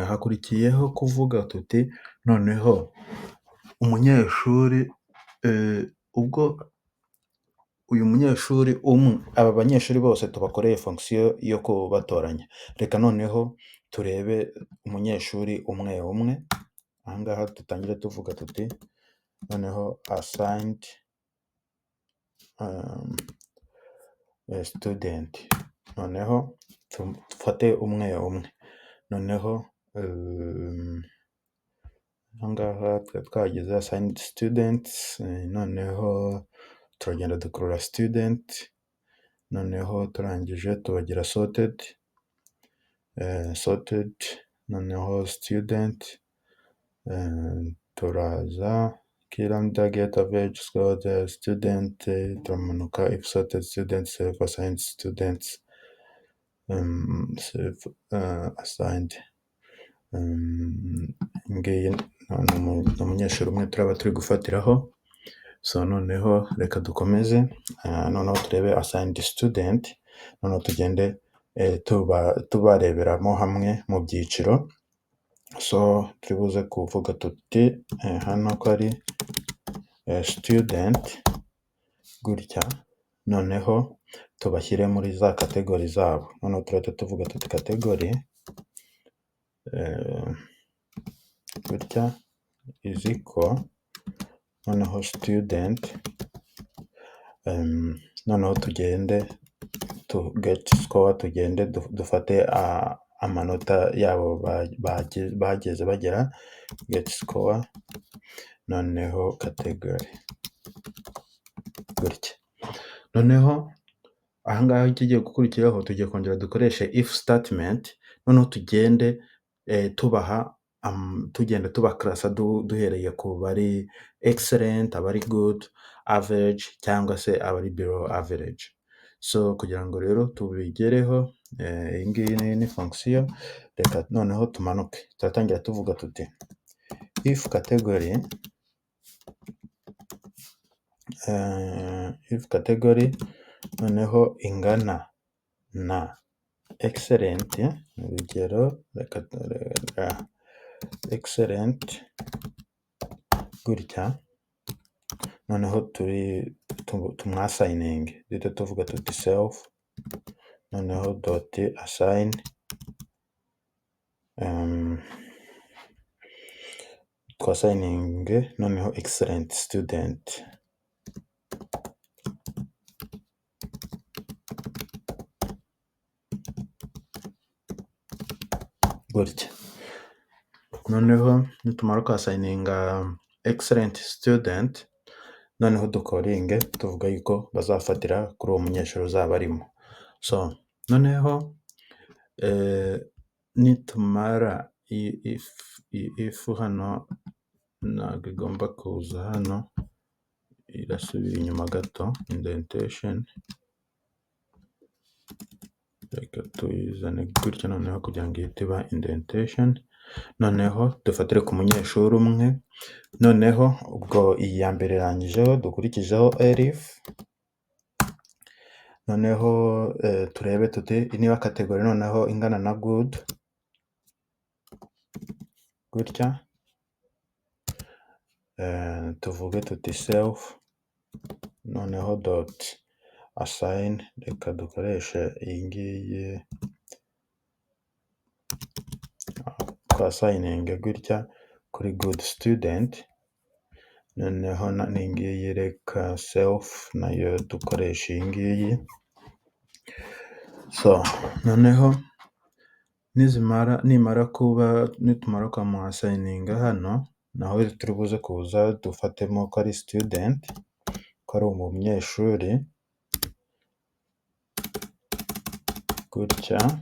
hakurikiyeho kuvuga tuti noneho umunyeshuri, ubwo uyu munyeshuri aba banyeshuri bose tubakoreye fonction yo kubatoranya, reka noneho turebe umunyeshuri umwe. Aha ngaha dutangire tuvuga tuti noneho assigned student, noneho dufate umwe. Noneho aha ngaha twagize assigned students, noneho turagenda dukurura student, noneho turangije tubagira sorted, noneho student, turaza kiranda get average score the student, turamanuka if sorted students, self assigned students, self assigned. Ngiyi ni umunyeshuri umwe turaba turi gufatiraho. So noneho reka dukomeze, noneho turebe assigned student, noneho tugende tubareberamo hamwe mu byiciro. So turibuze kuvuga tuti hano ko ari student gutya, noneho tubashyire muri za category zabo. Noneho turahita tuvuga tuti category gutya is equal, noneho student, noneho tugende get score, tugende dufate amanota yabo bageze bagera, get score, noneho category gutya. Noneho aha ngaha ikigiye gukurikiraho tugiye kongera dukoreshe if statement, noneho tugende tubaha tugenda tubakarasa duhereye ku bari excellent, abari good, average cyangwa se abari below average. So kugira ngo rero tubigereho, iyi ngiyi ni fonction. Reka noneho tumanuke, turatangira tuvuga tuti if category, noneho ingana na excellent, urugero reka excellent gutya, noneho tumwasayininge, duhita tuvuga tuti self, noneho dot assign, twasayininge noneho excellent student gutya. Noneho nitumara kwasayininga excellent student, noneho dukoringe tuvuga yuko bazafatira kuri uwo munyeshuri uzaba arimo. So noneho nitumara if hano ntabwo igomba kuza hano, irasubira inyuma gato, indentation, reka tuyizane gutya noneho kugira ngo ihite iba indentation. noneho dufatire ku munyeshuri umwe, noneho ubwo iyi ya mbere irangijeho dukurikijeho elif, noneho turebe tuti niba kategori noneho ingana na good, gutya tuvuge tuti self, noneho dot assign, reka dukoreshe iyi ngiyi twasayininge gutya kuri good student, noneho n'iyi ngiyi reka self nayo dukoresha iyi ngiyi. So noneho nitumara kwamuasayininga hano, naho turi buze kuza dufatemo ko ari student, ko ari umunyeshuri, gutya.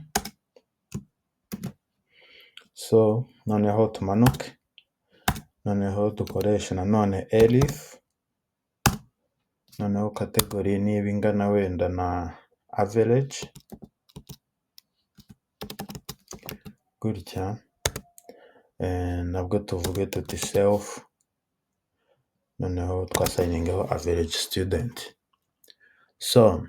So noneho tumanuke, noneho dukoreshe nanone elif, noneho kategori niba ingana wenda na average, gutya nabwo tuvuge tuti self, noneho twasayiningeho average student. So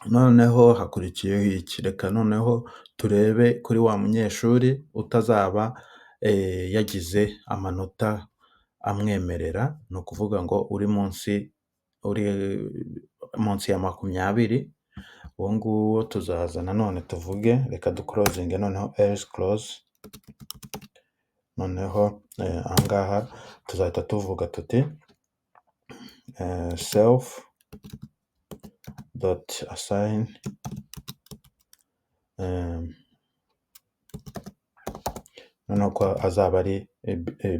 noneho hakurikiyeho iki, reka noneho turebe kuri wa munyeshuri utazaba yagize amanota amwemerera, ni ukuvuga ngo uri munsi ya 20, uwo nguwo tuzaza nanone tuvuge, reka duclosinge noneho else close, noneho ahangaha tuzahita tuvuga tuti self dot assign noneho ko azaba ari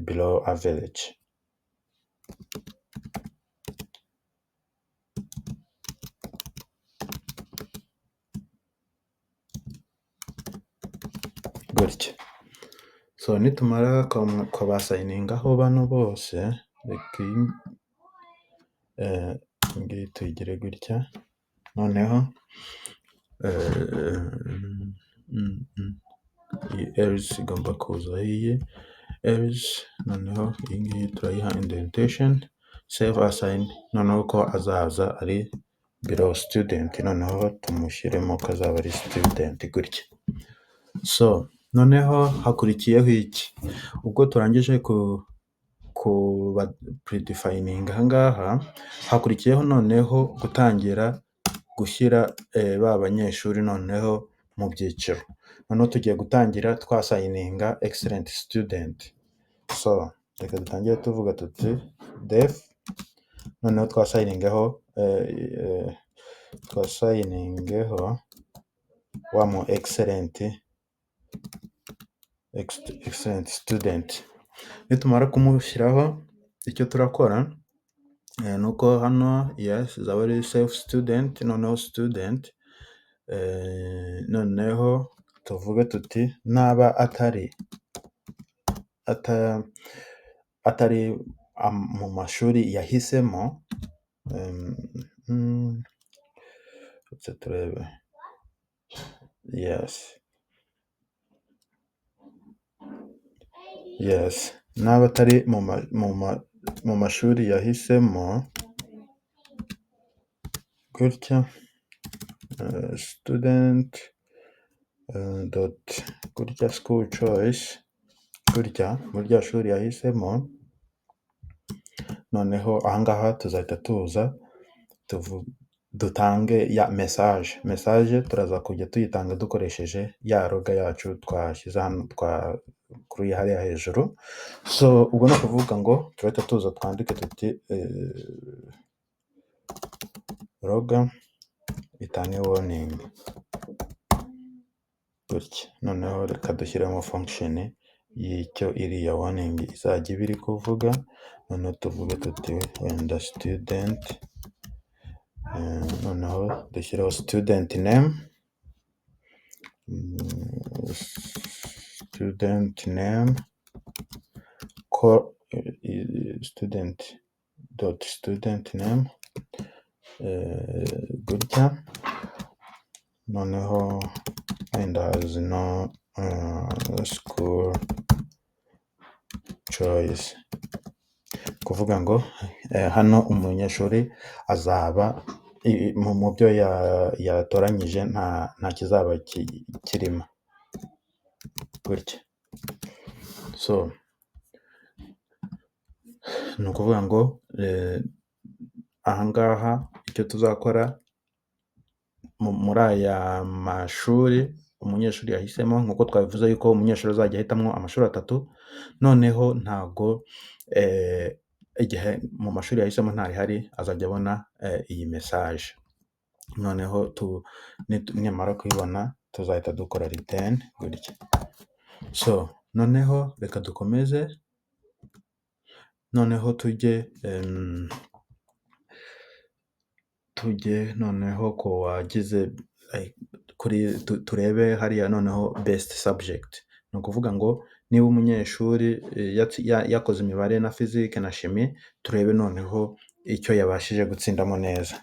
below average. Gutya. So nitumara kubasayiningaho bano bose, reka ngiyi tuyigire gutya, noneho iyi else igomba kuza iyi else, noneho iyi ngiyi turayiha indentation, save assign, noneho ko azaza ari below student, noneho tumushyiremo ko azaba ari student, gutya. So noneho hakurikiyeho iki, ubwo turangije predefining ahangaha, hakurikiyeho noneho gutangira gushyira ba banyeshuri noneho mu byiciro, noneho tugiye gutangira twasayininga excellent student. So reka dutangire tuvuga tuti def, noneho twasayiningeho wa mu excellent student. Nitumara kumushyiraho, icyo turakora nuko hano yes zaba ari self student, noneho student, noneho tuvuge tuti naba atari mu mashuri yahisemo, turebe yes naba atari mu mashuri yahisemo, gutya student dot gutya school choice, gutya muri rya shuri yahisemo, noneho ahangaha tuzahita tuza dutange ya message turaza kujya tuyitanga dukoresheje ya logo yacu twashyize hano twakuruye hariya hejuru. So ubwo no kuvuga ngo turahita tuza twandike tuti logo itani warning, gutya. Noneho reka dushyiremo function y'icyo iriya warning izajya iba iri kuvuga, noneho tuvuge tuti wenda student, noneho dushyireho student name, ko student name, gutya, noneho wenda has no school choice, kuvuga ngo hano umunyeshuri azaba mu byo yatoranyije nta kizaba kirimo gutya. So ni ukuvuga ngo ahangaha icyo tuzakora muri aya mashuri umunyeshuri yahisemo, nk'uko twabivuze yuko umunyeshuri azajya ahitamo amashuri 3, noneho ntago igihe mu mashuri yahisemo ntarihari azajya abona iyi message, noneho nimara kuyibona tuzahita dukora return gutya. So noneho reka dukomeze, noneho tujye noneho ko wagize turebe hariya noneho best subject. Ni ukuvuga ngo niba umunyeshuri yakoze imibare na physique na chimie, turebe noneho icyo yabashije gutsindamo neza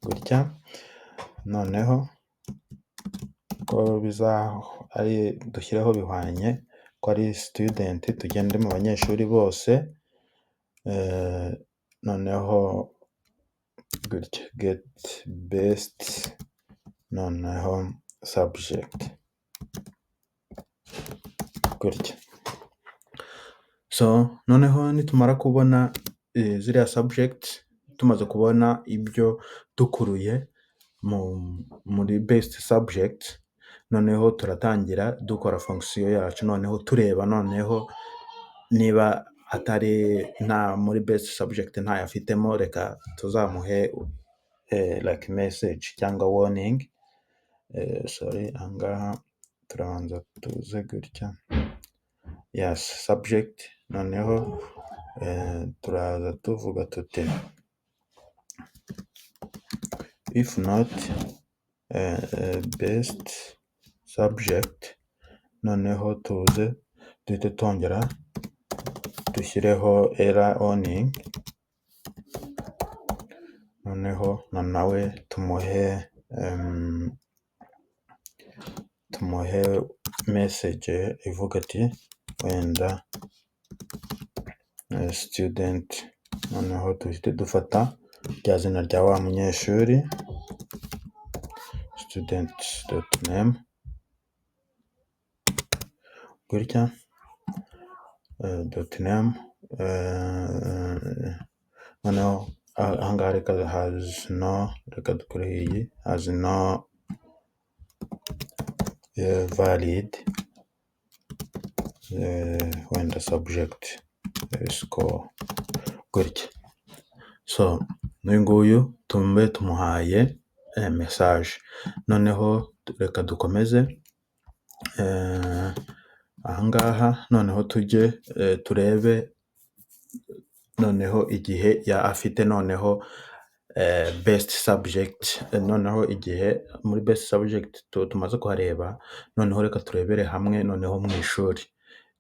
gutya. Noneho ko ari dushyireho bihwanye ko ari student, tugende mu banyeshuri bose, noneho gutya get best, noneho subject gutya. So noneho nitumara kubona ziriya subject, tumaze kubona ibyo dukuruye muri best subject, noneho turatangira dukora fonction yacu, noneho tureba noneho niba nta muri best subject ntayo afitemo, reka tuzamuhe like message cyangwa warning. Sorry, ahangaha turabanza tuze gutya, yes subject, noneho turaza tuvuga tuti if not best subject, noneho tuze duhite tongera dushyireho error warning, noneho nawe tumuhe message ivuga ati wenda student, noneho duhite dufata rya zina rya wa munyeshuri student.name gutya, .name, noneho ahangaha reka dukore iyi has no valid wenda subject score gutya. So n'uyu nguyu tumuhaye message, noneho reka dukomeze ahangaha, noneho tujye turebe noneho igihe afite noneho best subject, noneho igihe muri best subject tumaze kuhareba, noneho reka turebere hamwe noneho mu ishuri,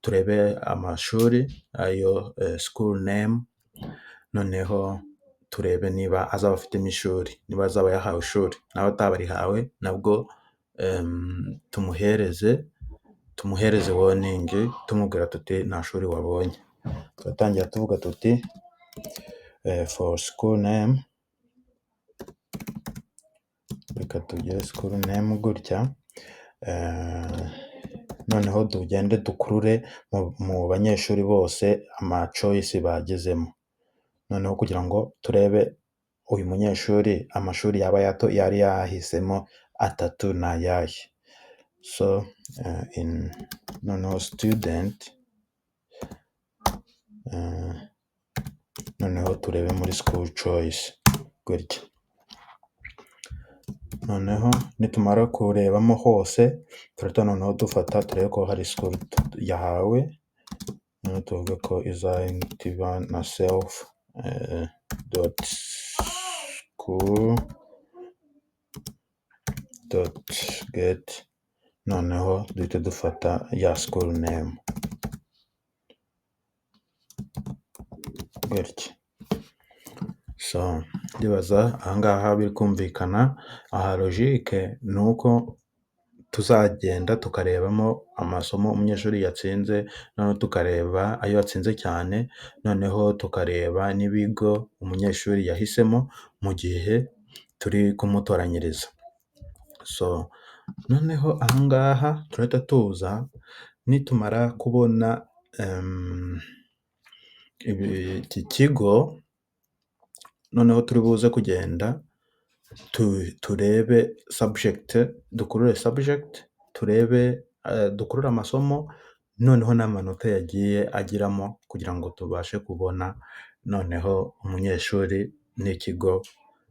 turebe amashuri ayo school name, noneho turebe niba azaba afitemo ishuri, niba azaba yahawe ishuri, naho atabarihawe nabwo tumuhereze warning, tumubwira tuti nta shuri wabonye. Turatangira tuvuga tuti for school name, reka tugire school name gutya, noneho tugende dukurure mu banyeshuri bose ama choice bagezemo, noneho kugira ngo turebe uyu munyeshuri amashuri yari yahisemo 3 ni ayahe. So noneho student, noneho turebe muri school choice gutya. Noneho nitumara kurebamo hose turahita noneho dufata turebe ko hari school yahawe, noneho tuvuge ko izaba na self dot school dot get, noneho duhite dufata ya school name gutya. So ndibaza ahangaha biri kumvikana. Aha logique ni uko tuzagenda tukarebamo amasomo umunyeshuri yatsinze, noneho tukareba ayo yatsinze cyane, noneho tukareba n'ibigo umunyeshuri yahisemo mu gihe turi kumutoranyiriza. So noneho ahangaha turahita tuza nitumara kubona iki kigo, noneho turi buze kugenda turebe subject, dukurure subject, turebe dukurure amasomo, noneho n'amanota yagiye agiramo kugira ngo tubashe kubona noneho umunyeshuri n'ikigo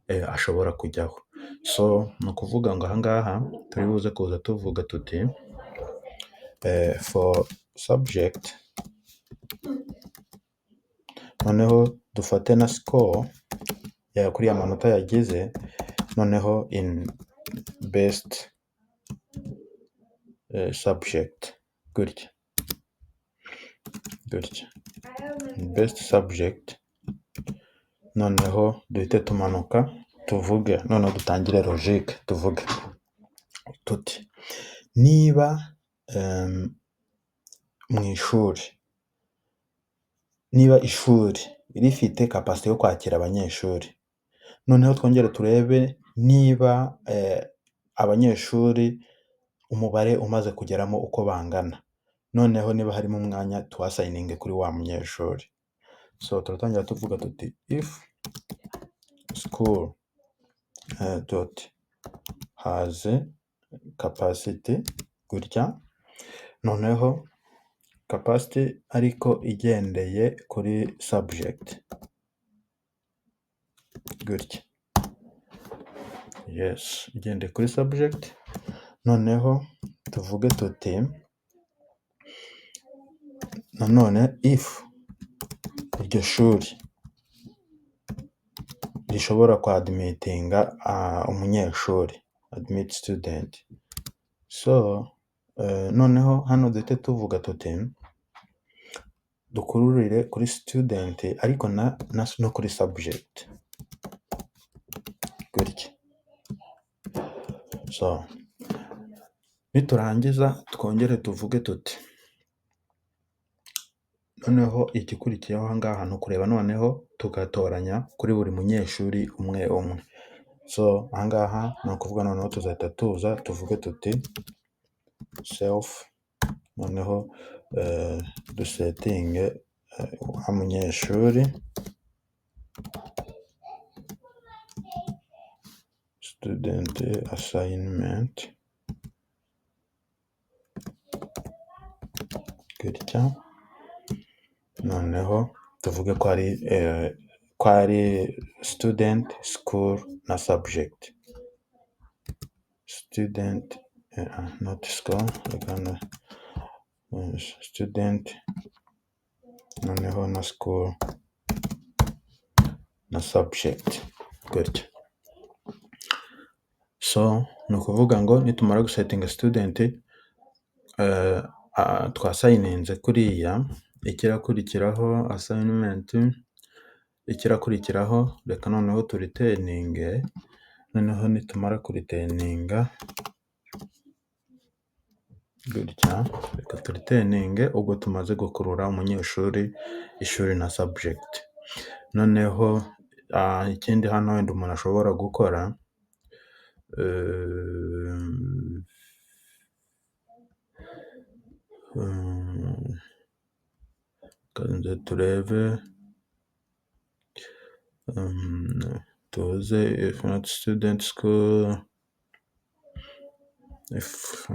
ashobora kujyaho. So ni ukuvuga ngo ahangaha turi buze kuza tuvuga tuti for subject, noneho dufate na score kuri ya manota yagize, noneho in best subject, gutya best subject, noneho duhite tumanuka tuvuge, noneho dutangire logique, tuvuge tuti niba mu ishuri, niba ishuri rifite capacity yo kwakira abanyeshuri, noneho twongere turebe niba abanyeshuri umubare umaze kugeramo uko bangana, noneho niba harimo umwanya tuhasayininge kuri wa munyeshuri. So turatangira tuvuga tuti if school dot has capacity, gutya, noneho capacity ariko igendeye kuri subject, gutya, yes, igendeye kuri subject, noneho tuvuge tuti nanone if iryo shuri rishobora kwadmitinga umunyeshuri, admit student. So noneho hano duhite tuvuga tuti dukururire kuri student ariko no kuri subject, gutya. So niturangiza twongere tuvuge tuti noneho igikurikiyeho ahangaha ni ukureba noneho tugatoranya kuri buri munyeshuri umwe umwe. So ahangaha ni ukuvuga noneho tuzahita tuza tuvuge tuti self, noneho dusetinge wa munyeshuri, student assignment, gutya, noneho tuvuge ko ari student, school na subject, student not school, student, noneho na school na subject, gutya. So ni ukuvuga ngo nitumara gusetinga student twasayininze kuriya, ikirakurikiraho assignment, ikirakurikiraho reka noneho turiteninge, noneho nitumara kuriteninga gutya, reka turiteninge, ubwo tumaze gukurura umunyeshuri, ishuri na subject. Noneho ikindi hano wenda umuntu ashobora gukora, kanze turebe, tuze if not student, school, if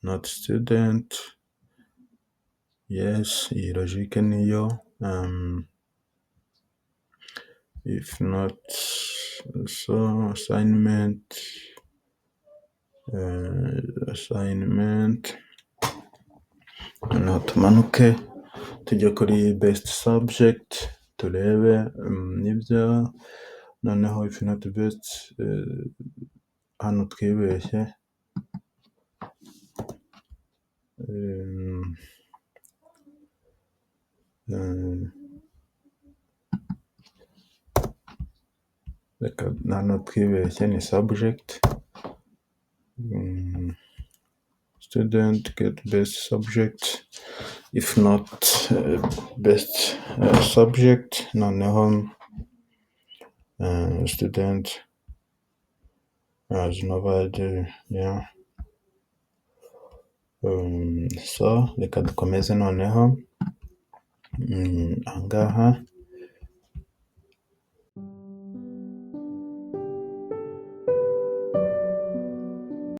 not student, yes, iyi logique niyo, if not so assignment, noneho tumanuke tujye kuri best subject turebe nibyo, noneho if not best, hano twibeshye, reka hano twibeshye ni subject. Student get best subject, if not best subject, noneho student has no value. Yeah. So reka dukomeze noneho ahangaha